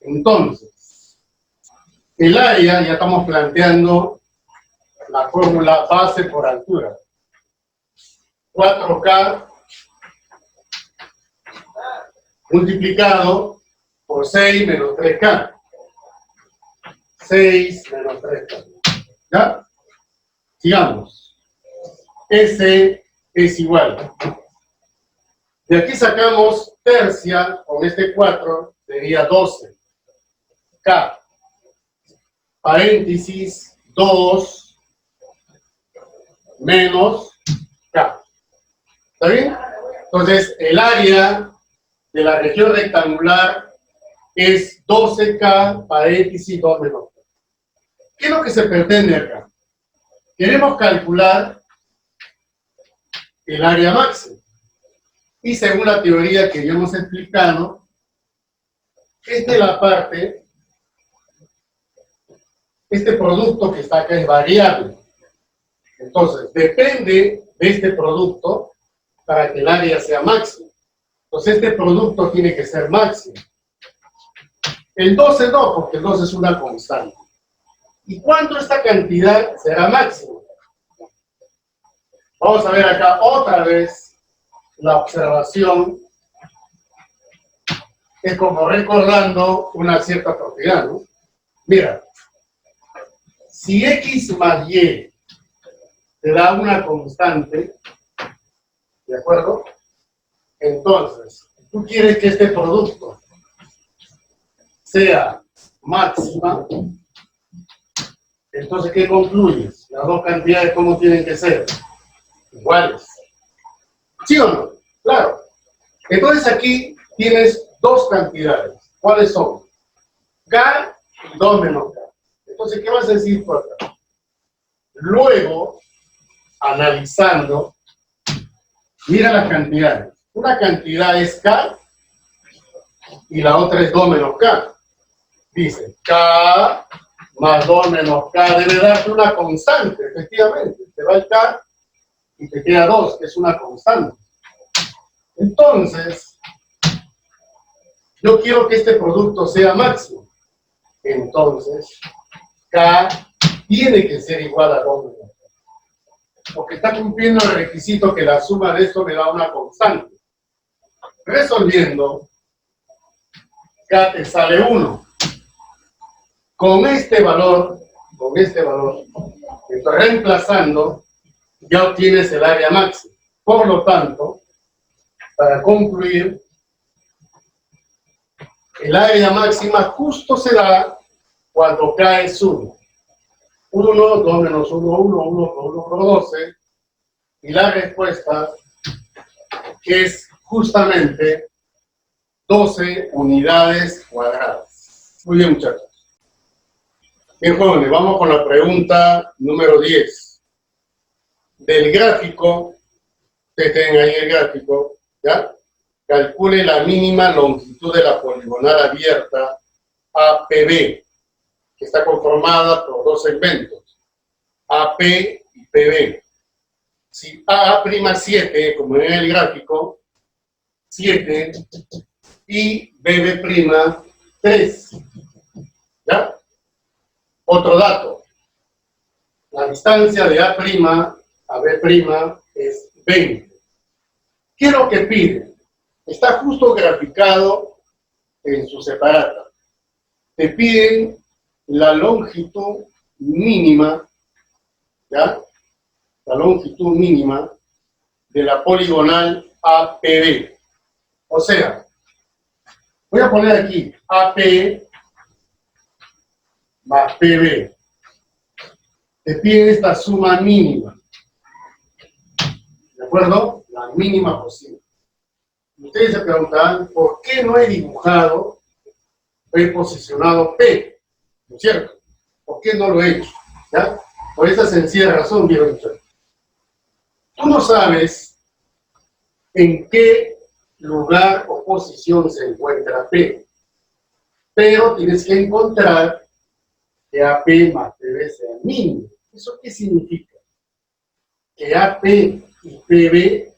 Entonces, el área, ya estamos planteando la fórmula base por altura. 4K multiplicado por 6 menos 3K. 6 menos 3K. ¿Ya? Sigamos. S es igual. De aquí sacamos tercia, con este 4, sería 12. K. Paréntesis, 2 menos K. ¿Está bien? Entonces, el área de la región rectangular es 12K, paréntesis, 2 menos K. ¿Qué es lo que se pretende acá? Queremos calcular el área máxima. Y según la teoría que ya hemos explicado, esta es la parte, este producto que está acá es variable. Entonces, depende de este producto para que el área sea máxima. Entonces, este producto tiene que ser máximo. El 12 no, porque el 12 es una constante. ¿Y cuánto esta cantidad será máxima? Vamos a ver acá otra vez la observación. Es como recordando una cierta propiedad, ¿no? Mira, si X más Y te da una constante, ¿de acuerdo? Entonces, tú quieres que este producto sea máxima, entonces, ¿qué concluyes? Las dos cantidades, ¿cómo tienen que ser? Iguales. ¿Sí o no? Claro. Entonces aquí tienes dos cantidades. ¿Cuáles son? K y 2 menos K. Entonces, ¿qué vas a decir por acá? Luego, analizando, mira las cantidades. Una cantidad es K y la otra es 2 menos K. Dice, K más 2 menos K debe darte una constante, efectivamente. Te va el K y te queda 2, que es una constante. Entonces, yo quiero que este producto sea máximo. Entonces, K tiene que ser igual a 2 menos K. Porque está cumpliendo el requisito que la suma de esto me da una constante. Resolviendo, K te sale 1. Con este valor, entonces reemplazando, ya obtienes el área máxima. Por lo tanto, para concluir, el área máxima justo se da cuando K es 1. 1, 2 menos 1, 1, 1 por 1 por 12. Y la respuesta es justamente 12 unidades cuadradas. Muy bien, muchachos. Bien, jóvenes, vamos con la pregunta número 10. Del gráfico, ustedes tienen ahí el gráfico, ¿ya? Calcule la mínima longitud de la poligonal abierta APB, que está conformada por dos segmentos, AP y PB. Si AA'7, como en el gráfico, 7, y BB', 3. ¿Ya? Otro dato. La distancia de A' a B' es 20. ¿Qué es lo que pide? Está justo graficado en su separata. Te piden la longitud mínima, ¿ya? La longitud mínima de la poligonal APB. O sea, voy a poner aquí AP más PB. te piden esta suma mínima. ¿De acuerdo? La mínima posible. Ustedes se preguntarán, ¿por qué no he dibujado, he posicionado P? ¿No es cierto? ¿Por qué no lo he hecho? ¿Ya? Por esa sencilla razón, vieron ustedes. Tú no sabes en qué lugar o posición se encuentra P, pero tienes que encontrar que AP más PB sea mínimo. ¿Eso qué significa? Que AP y PB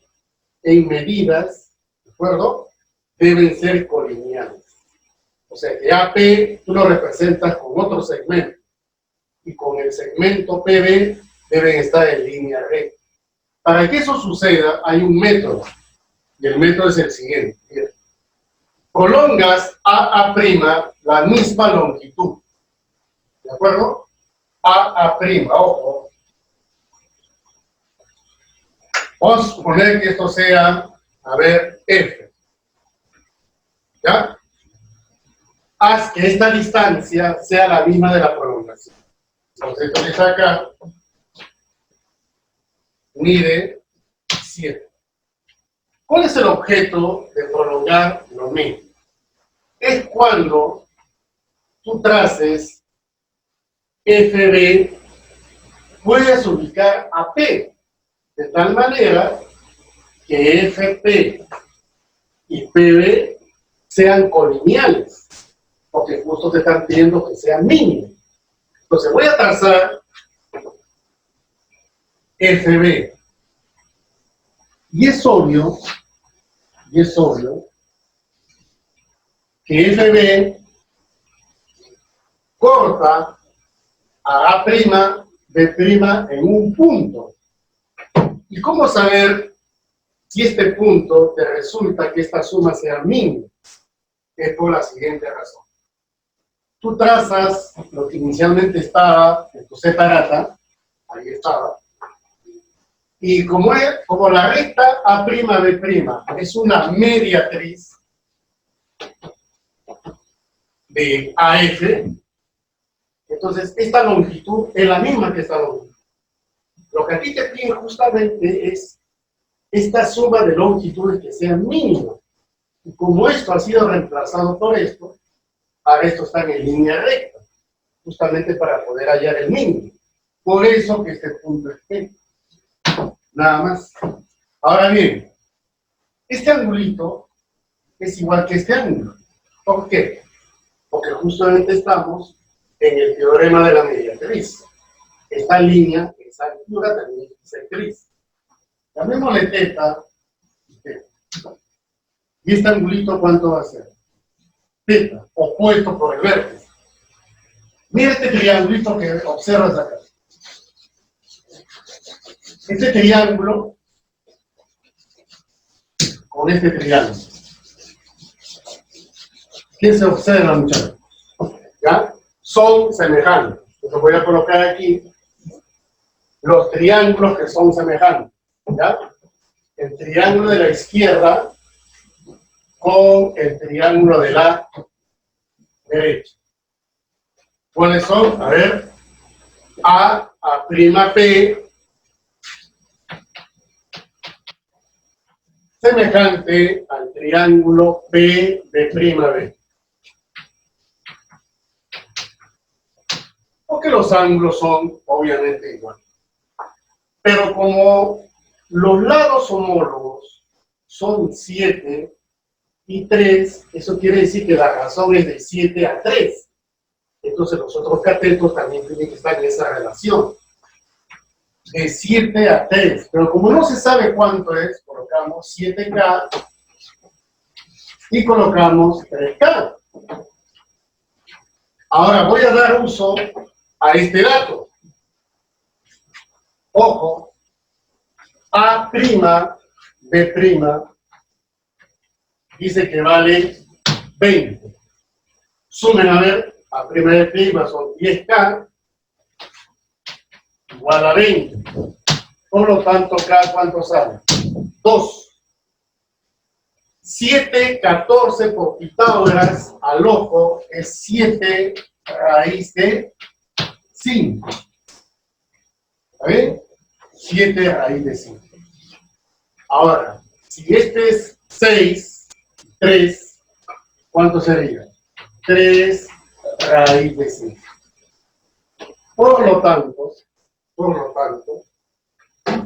en medidas, ¿de acuerdo?, deben ser colineales. O sea, que AP tú lo representas con otro segmento y con el segmento PB deben estar en línea recta. Para que eso suceda hay un método, y el método es el siguiente. Mira. Prolongas a la misma longitud, ¿de acuerdo? A', ojo. Vamos a suponer que esto sea, a ver, F. ¿Ya? Haz que esta distancia sea la misma de la prolongación. Entonces, esto que está acá mide 7. ¿Cuál es el objeto de prolongar lo mismo? Es cuando tú traces FB, puedes ubicar a P, de tal manera que FP y PB sean colineales, porque justo te están pidiendo que sean mínimos. Entonces voy a trazar FB. Y es obvio que FB corta a A', B' en un punto. ¿Y cómo saber si este punto te resulta que esta suma sea mínima? Es por la siguiente razón. Tú trazas lo que inicialmente estaba en tu separata, ahí estaba, y como la recta A', B' es una mediatriz de AF, entonces esta longitud es la misma que esta longitud. Lo que a ti te pide justamente es esta suma de longitudes que sean mínimas. Y como esto ha sido reemplazado por esto, ahora esto está en línea recta, justamente para poder hallar el mínimo. Por eso que este punto es P. Nada más. Ahora bien, este angulito es igual que este ángulo. ¿Por qué? Porque justamente estamos en el teorema de la mediatriz. Esta línea, esa altura también es bisectriz. Llamémosle teta y teta. ¿Y este angulito cuánto va a ser? Teta, opuesto por el vértice. Mira este triangulito que observas acá. Este triángulo con este triángulo. ¿Qué se observa, muchachos? ¿Ya? Son semejantes. Entonces voy a colocar aquí los triángulos que son semejantes. ¿Ya? El triángulo de la izquierda con el triángulo de la derecha. ¿Cuáles son? A ver, A'P semejante al triángulo PB'. Porque los ángulos son obviamente iguales. Pero como los lados homólogos son 7 y 3, eso quiere decir que la razón es de 7 a 3. Entonces los otros catetos también tienen que estar en esa relación. De 7 a 3. Pero como no se sabe cuánto es, colocamos 7K y colocamos 3K. Ahora voy a dar uso a este dato. Ojo, A', B' dice que vale 20. Sumen a ver, A', B' son 10K igual a 20. Por lo tanto, K, ¿cuánto sale? 2. 7, 14 por Pitágoras al ojo es 7 raíz de 5. ¿Está bien? 7 raíz de 5. Ahora, si este es 6, 3, ¿cuánto sería? 3 raíz de 5. Por lo tanto,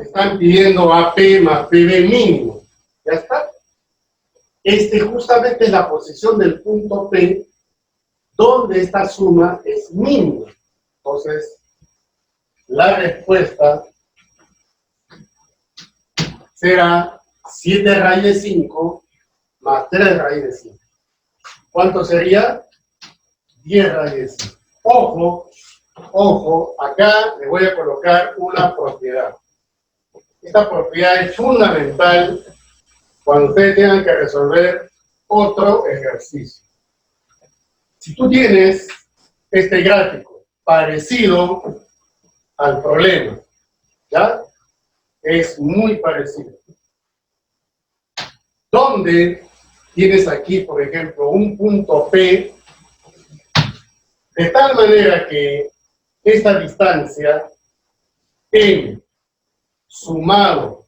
están pidiendo AP más PB mínimo. ¿Ya está? Justamente es la posición del punto P donde esta suma es mínima. Entonces, la respuesta será 7 raíz de 5 más 3 raíz de 5. ¿Cuánto sería? 10 raíz de 5. Ojo, acá le voy a colocar una propiedad. Esta propiedad es fundamental cuando ustedes tengan que resolver otro ejercicio. Si tú tienes este gráfico parecido al problema, ¿ya? Es muy parecido. Donde tienes aquí, por ejemplo, un punto P, de tal manera que esta distancia M sumado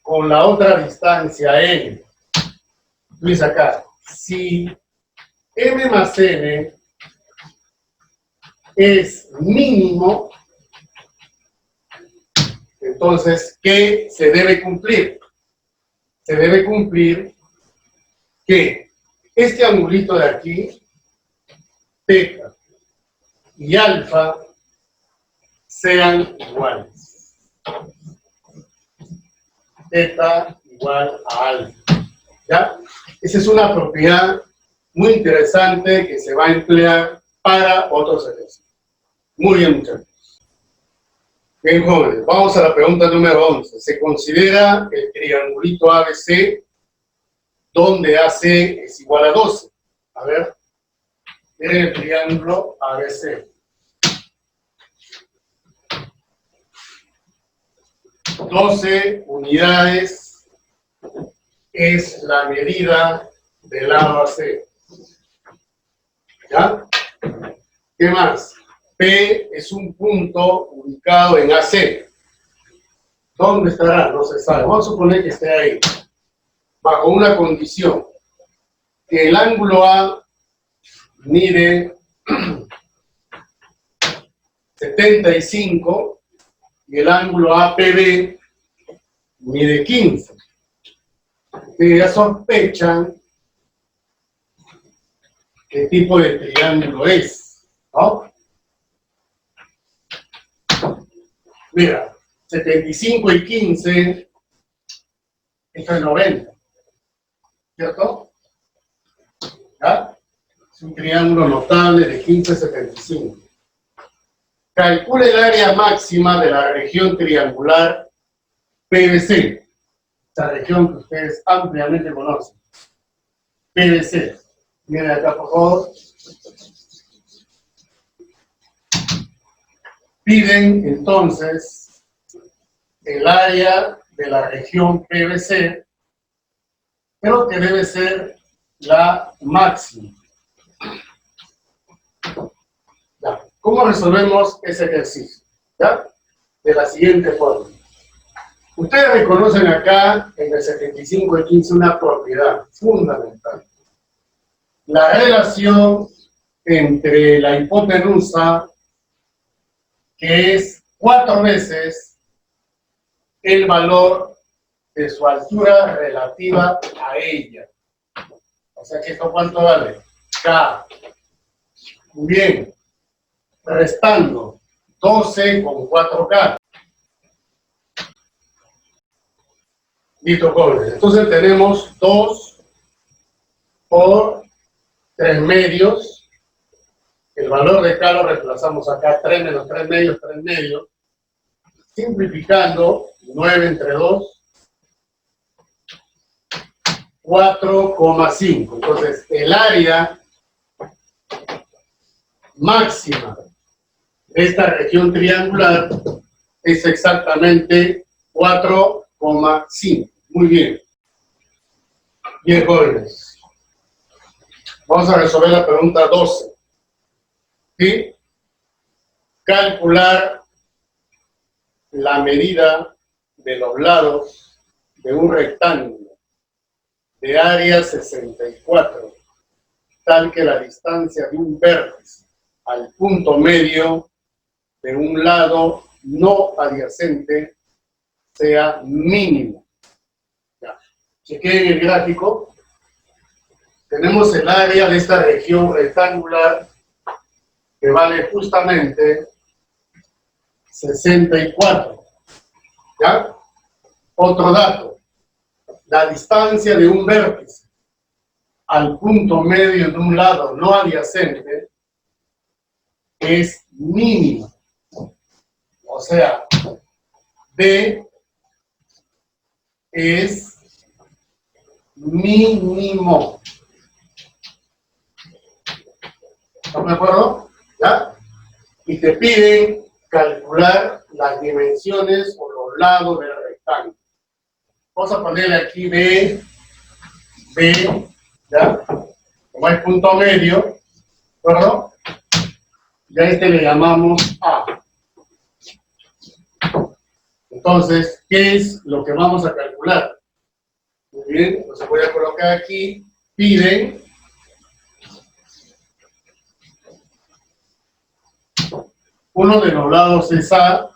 con la otra distancia N, dice acá, si M más N es mínimo, entonces, ¿qué se debe cumplir? Se debe cumplir que este angulito de aquí, teta y alfa, sean iguales. Teta igual a alfa. ¿Ya? Esa es una propiedad muy interesante que se va a emplear para otros ejercicios. Muy bien, muchachos. Bien, jóvenes, vamos a la pregunta número 11. Se considera el triangulito ABC donde AC es igual a 12. A ver, miren el triángulo ABC. 12 unidades es la medida del lado AC. ¿Ya? ¿Qué más? P es un punto ubicado en AC. ¿Dónde estará? No se sabe. Vamos a suponer que esté ahí. Bajo una condición. Que el ángulo A mide 75 y el ángulo APB mide 15. Ustedes ya sospechan qué tipo de triángulo es, ¿no? Mira, 75 y 15, esto es 90, ¿cierto? ¿Ya? Es un triángulo notable de 15,75. Calcule el área máxima de la región triangular PVC, esa región que ustedes ampliamente conocen. PVC. Miren acá, por favor. Piden entonces el área de la región PVC, pero que debe ser la máxima. Ya. ¿Cómo resolvemos ese ejercicio? ¿Ya? De la siguiente forma. Ustedes reconocen acá en el 75 y 15 una propiedad fundamental. La relación entre la hipotenusa, que es 4 veces el valor de su altura relativa a ella. O sea que esto, ¿cuánto vale? K. Muy bien. Restando 12 con 4K. Listo, jóvenes. Entonces tenemos 2 por 3 medios. El valor de K lo reemplazamos acá. 3 menos 3 medios, 3 medios. Simplificando, 9 entre 2. 4,5. Entonces, el área máxima de esta región triangular es exactamente 4,5. Muy bien. Bien, jóvenes. Vamos a resolver la pregunta 12. ¿Sí? Calcular la medida de los lados de un rectángulo de área 64, tal que la distancia de un vértice al punto medio de un lado no adyacente sea mínimo. Ya. Chequen el gráfico. Tenemos el área de esta región rectangular que vale justamente 64. ¿Ya? Otro dato. La distancia de un vértice al punto medio de un lado no adyacente es mínima. O sea, B es mínimo. ¿Estás de acuerdo? ¿Ya? Y te piden calcular las dimensiones o los lados del rectángulo. Vamos a ponerle aquí B, ¿ya? Como es punto medio, ¿de acuerdo? Y a este le llamamos A. Entonces, ¿qué es lo que vamos a calcular? Muy bien, entonces voy a colocar aquí, piden uno de los lados es A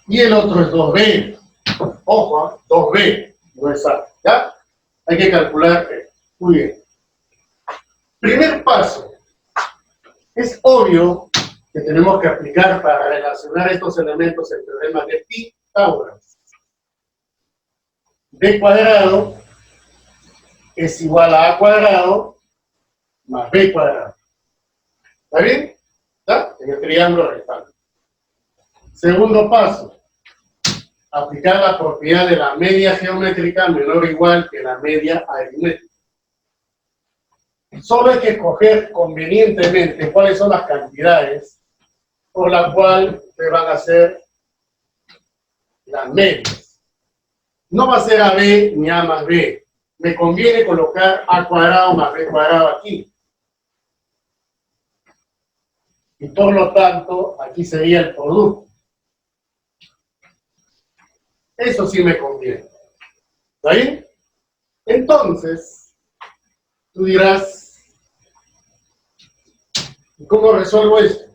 y el otro es 2B. Ojo, 2B, no es A. ¿Ya? Hay que calcular. Muy bien. Primer paso. Es obvio que tenemos que aplicar para relacionar estos elementos el teorema de Pitágoras. B cuadrado es igual a A cuadrado más B cuadrado. ¿Está bien? ¿Está? En el triángulo rectángulo. Segundo paso. Aplicar la propiedad de la media geométrica menor o igual que la media aritmética. Solo hay que escoger convenientemente cuáles son las cantidades por las cuales se van a hacer las medias. No va a ser AB ni A más B. Me conviene colocar A cuadrado más B cuadrado aquí. Y por lo tanto, aquí sería el producto. Eso sí me conviene. ¿Está bien? Entonces, tú dirás, ¿cómo resuelvo esto?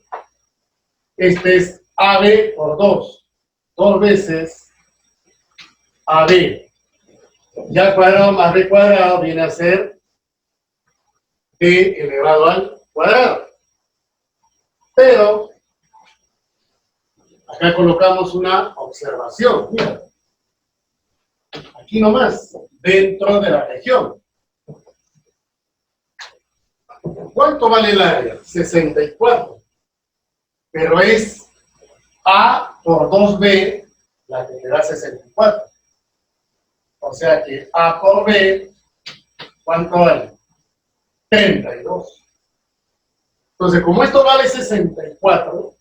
Este es AB por 2. 2 veces AB. Y A cuadrado más B cuadrado viene a ser B elevado al cuadrado. Pero, acá colocamos una observación. Mira. Aquí nomás, dentro de la región. ¿Cuánto vale el área? 64. Pero es A por 2B la que te da 64. O sea que A por B, ¿cuánto vale? 32. Entonces, como esto vale 64,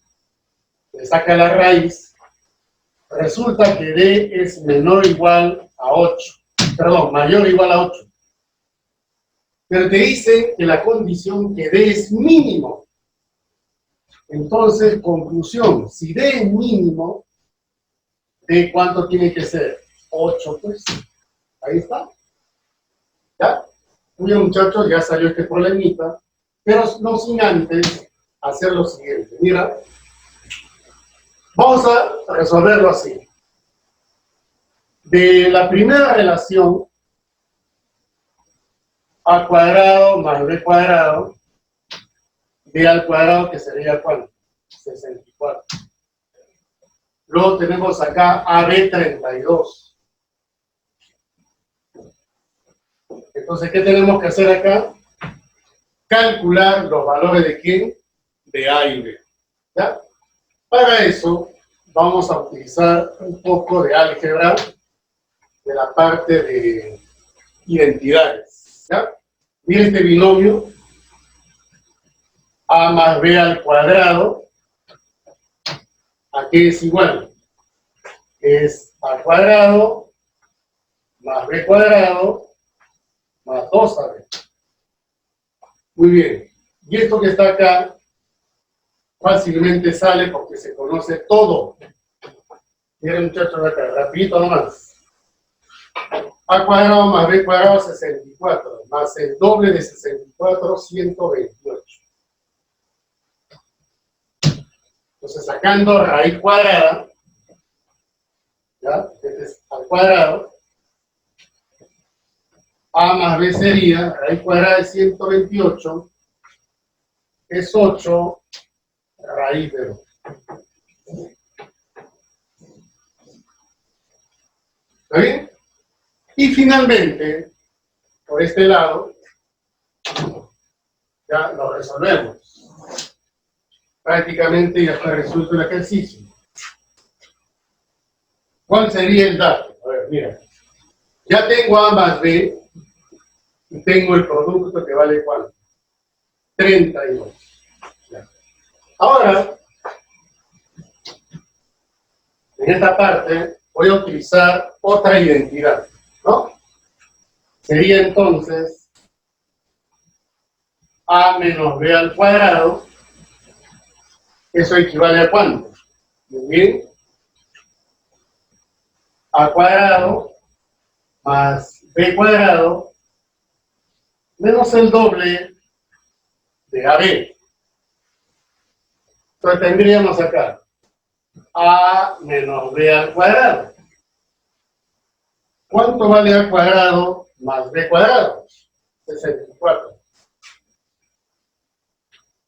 le saca la raíz, resulta que D es menor o igual a 8. Perdón, mayor o igual a 8. Pero te dice que la condición que D es mínimo. Entonces, conclusión, si D es mínimo, ¿D cuánto tiene que ser? 8, pues. Ahí está. ¿Ya? Muy bien, muchachos, ya salió este problemita, pero no sin antes hacer lo siguiente. Mira, vamos a resolverlo así. De la primera relación, A cuadrado más B cuadrado, B al cuadrado, que sería ¿cuánto? 64. Luego tenemos acá AB 32. Entonces, ¿qué tenemos que hacer acá? Calcular los valores de ¿quién? De A y B. ¿Ya? Para eso, vamos a utilizar un poco de álgebra de la parte de identidades. ¿Ya? Mira este binomio. A más B al cuadrado. Aquí es igual. Es A cuadrado más B cuadrado más 2AB. Muy bien. Y esto que está acá fácilmente sale porque se conoce todo. Miren muchachos acá, rapidito nomás. A cuadrado más b cuadrado 64, más el doble de 64, 128. Entonces sacando raíz cuadrada, ¿ya? Este es al cuadrado, a más b sería, raíz cuadrada de 128, es 8 raíz de 2. ¿Está bien? Y finalmente, por este lado, ya lo resolvemos. Prácticamente ya está resuelto el ejercicio. ¿Cuál sería el dato? A ver, mira. Ya tengo A más B y tengo el producto que vale ¿cuánto? 32. Ya. Ahora, en esta parte voy a utilizar otra identidad, ¿no? Sería entonces A menos B al cuadrado. ¿Eso equivale a cuánto? Muy bien. A cuadrado más B cuadrado menos el doble de AB. Entonces tendríamos acá A menos B al cuadrado. ¿Cuánto vale A cuadrado más B cuadrado? 64.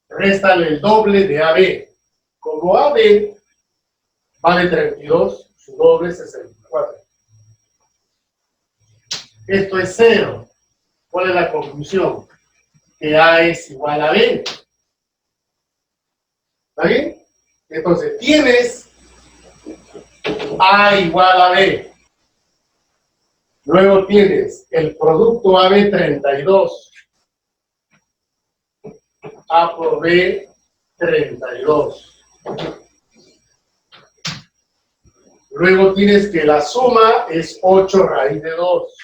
Réstale el doble de AB. Como AB vale 32, su doble es 64. Esto es 0. ¿Cuál es la conclusión? Que A es igual a B. ¿Está bien? Entonces, tienes A igual a B. Luego tienes el producto AB 32. A por B 32. Luego tienes que la suma es 8 raíz de 2.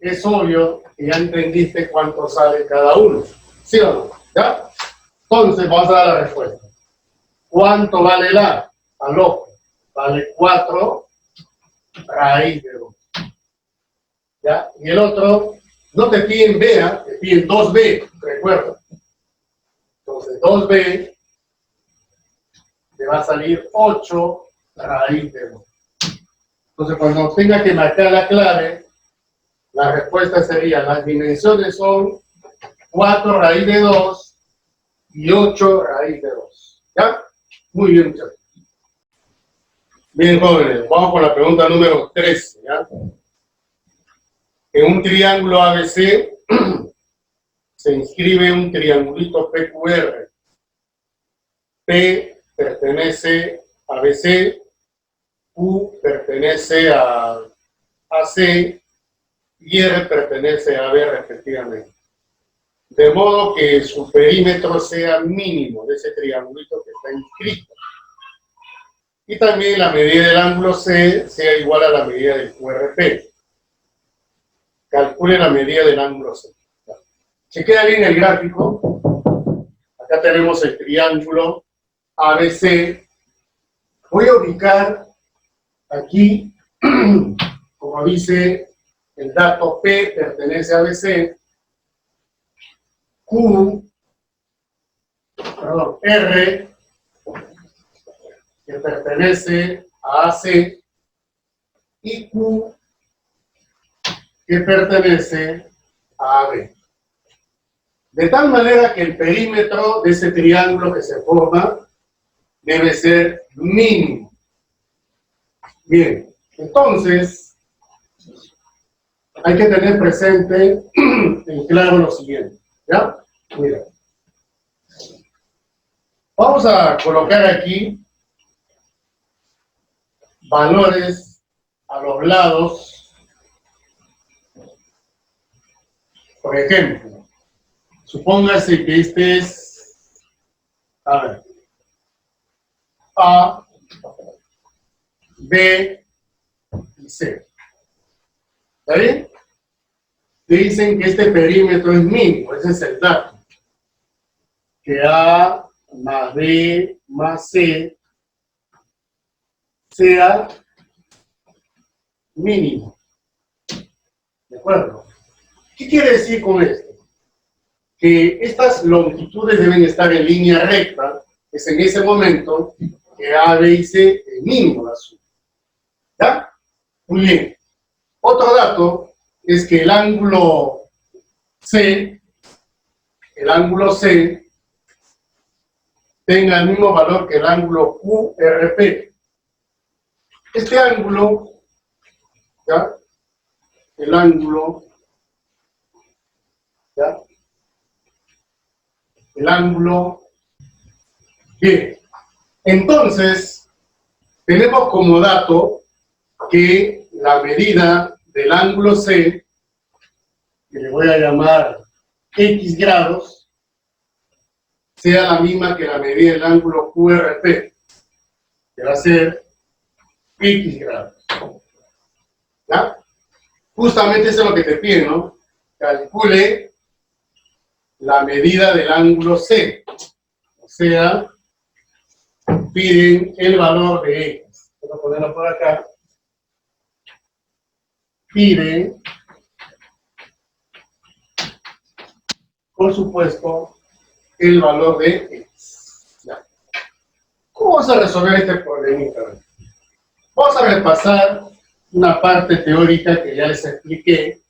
Es obvio que ya entendiste cuánto sale cada uno. ¿Sí o no? ¿Ya? Entonces vamos a dar la respuesta. ¿Cuánto vale el A? Al loco. Vale 4 raíz de 2. ¿Ya? Y el otro, no te piden B, ¿eh? Te piden 2B, recuerda. Entonces 2B te va a salir 8 raíz de 2. Entonces cuando tenga que marcar la clave, la respuesta sería, las dimensiones son 4 raíz de 2 y 8 raíz de 2. ¿Ya? Muy bien, muchachos. Bien, jóvenes, vamos con la pregunta número 13. ¿Ya? En un triángulo ABC se inscribe un triangulito PQR. P pertenece a BC, Q pertenece a AC y R pertenece a B respectivamente. De modo que su perímetro sea mínimo de ese triangulito que está inscrito. Y también la medida del ángulo C sea igual a la medida del QRP. Calcule la medida del ángulo C. Si queda bien el gráfico, acá tenemos el triángulo ABC. Voy a ubicar aquí, como dice el dato P pertenece a ABC, R que pertenece a AC y Q que pertenece a AB. De tal manera que el perímetro de ese triángulo que se forma debe ser mínimo. Bien, entonces hay que tener presente en claro lo siguiente. ¿Ya? Mira. Vamos a colocar aquí valores a los lados. Por ejemplo, supóngase que este es, a ver, A, B y C. ¿Está bien? dicen que este perímetro es mínimo, ese es el dato. Que A más B más C sea mínimo. ¿De acuerdo? ¿Qué quiere decir con esto? Que estas longitudes deben estar en línea recta, es en ese momento que A, B y C es mínimo la suma. ¿Ya? Muy bien. Otro dato es que el ángulo C tenga el mismo valor que el ángulo QRP. Este ángulo, ¿ya? El ángulo, ¿ya? El ángulo, bien. Entonces, tenemos como dato que la medida del ángulo C, que le voy a llamar X grados, sea la misma que la medida del ángulo QRP, que va a ser X grados. ¿Ya? Justamente eso es lo que te piden, ¿no? Calcule la medida del ángulo C. O sea, piden el valor de X. Voy a ponerlo por acá. Piden, por supuesto, el valor de X. ¿Ya? ¿Cómo vamos a resolver este problemita? Vamos a repasar una parte teórica que ya les expliqué.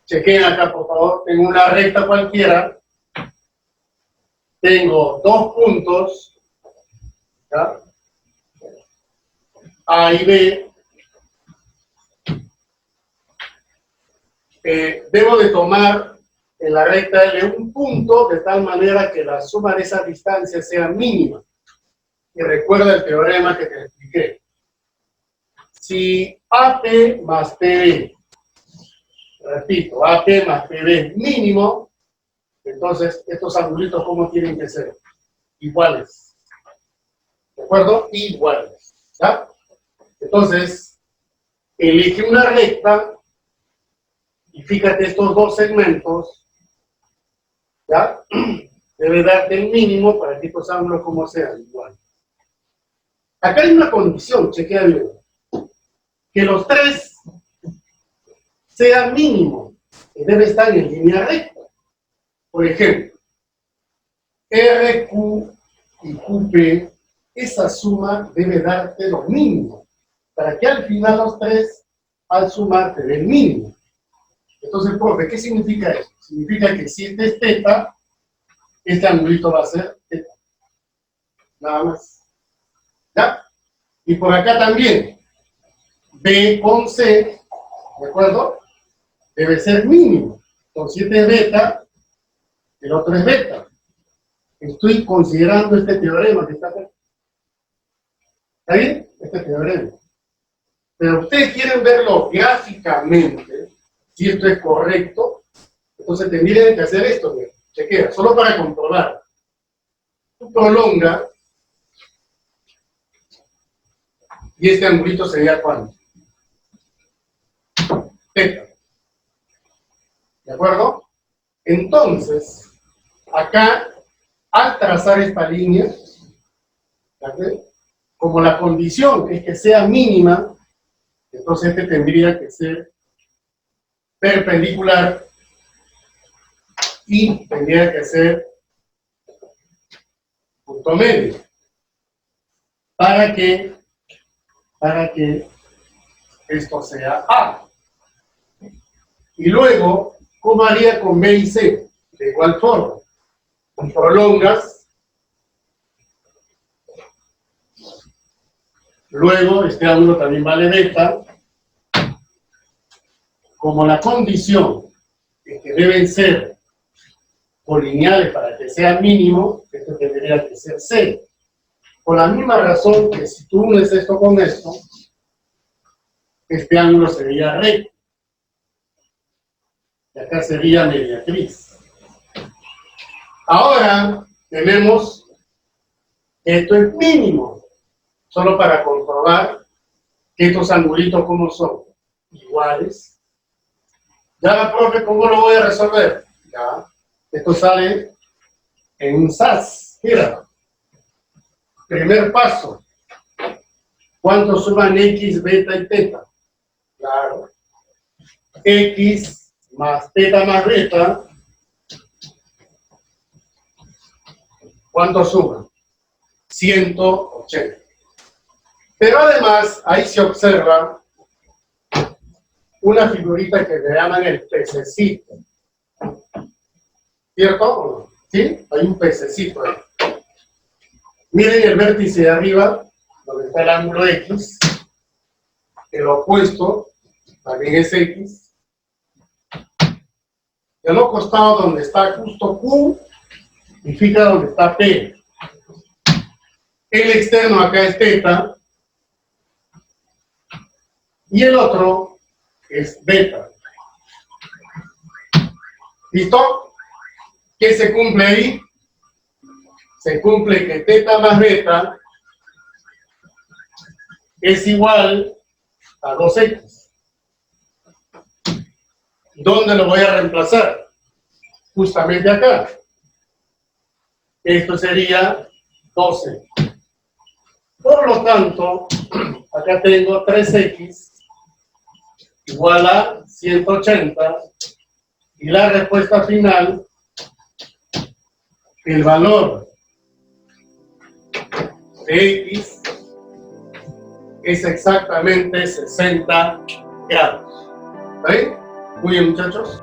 Chequen acá, por favor. Tengo una recta cualquiera. Tengo dos puntos, ¿ya? A y B. Debo de tomar en la recta L un punto de tal manera que la suma de esas distancias sea mínima. Y recuerda el teorema que te expliqué. Si AP más PB, repito, AP más PB es mínimo, entonces estos angulitos, ¿cómo tienen que ser? Iguales. ¿De acuerdo? Iguales. ¿Ya? Entonces, elige una recta y fíjate estos dos segmentos, ¿ya? Debe darte el mínimo para que estos ángulos como sean iguales. Acá hay una condición, chequea bien. Que los tres sean mínimos, que debe estar en línea recta. Por ejemplo, RQ y QP, esa suma debe darte lo mínimo, para que al final los tres, al sumar, te den el mínimo. Entonces, profe, ¿qué significa eso? Significa que si este es teta, este angulito va a ser teta. Nada más. ¿Ya? Y por acá también, B con C, ¿de acuerdo? Debe ser mínimo. Entonces, si este es beta, el otro es beta. Estoy considerando este teorema que está acá. ¿Está bien? Este teorema. Pero ustedes quieren verlo gráficamente, si esto es correcto, entonces tendrían que hacer esto, mira. Chequea, solo para comprobar. Tú prolongas, y este angulito sería ¿cuánto? Teta. ¿De acuerdo? Entonces, acá, al trazar esta línea, ¿de? Como la condición es que sea mínima, entonces este tendría que ser perpendicular y tendría que ser punto medio. Para que esto sea A. Y luego, ¿cómo haría con B y C? De igual forma. Prolongas. Luego, este ángulo también vale beta. Como la condición es que deben ser colineales para que sea mínimo, esto tendría que ser C. Por la misma razón que si tú unes esto con esto, este ángulo sería recto. Y acá sería mediatriz. Ahora tenemos que esto es mínimo, solo para comprobar que estos angulitos como son iguales. Ya, profe, ¿cómo lo voy a resolver? Ya, esto sale en SAS. Mira, primer paso. ¿Cuánto suman X, beta y teta? Claro. X más teta más beta. ¿Cuánto suman? 180. Pero además, ahí se observa una figurita que le llaman el pececito. ¿Cierto? ¿Sí? Hay un pececito ahí. Miren el vértice de arriba, donde está el ángulo X. El opuesto también es X. Y al otro costado, donde está justo Q, y fija donde está P. El externo acá es teta. Y el otro es beta. ¿Listo? ¿Qué se cumple ahí? Se cumple que teta más beta es igual a 2x. ¿Dónde lo voy a reemplazar? Justamente acá. Esto sería 12. Por lo tanto, acá tengo 3x igual a 180 y la respuesta final, el valor de x es exactamente 60 grados. ¿Ven? Muy bien, muchachos.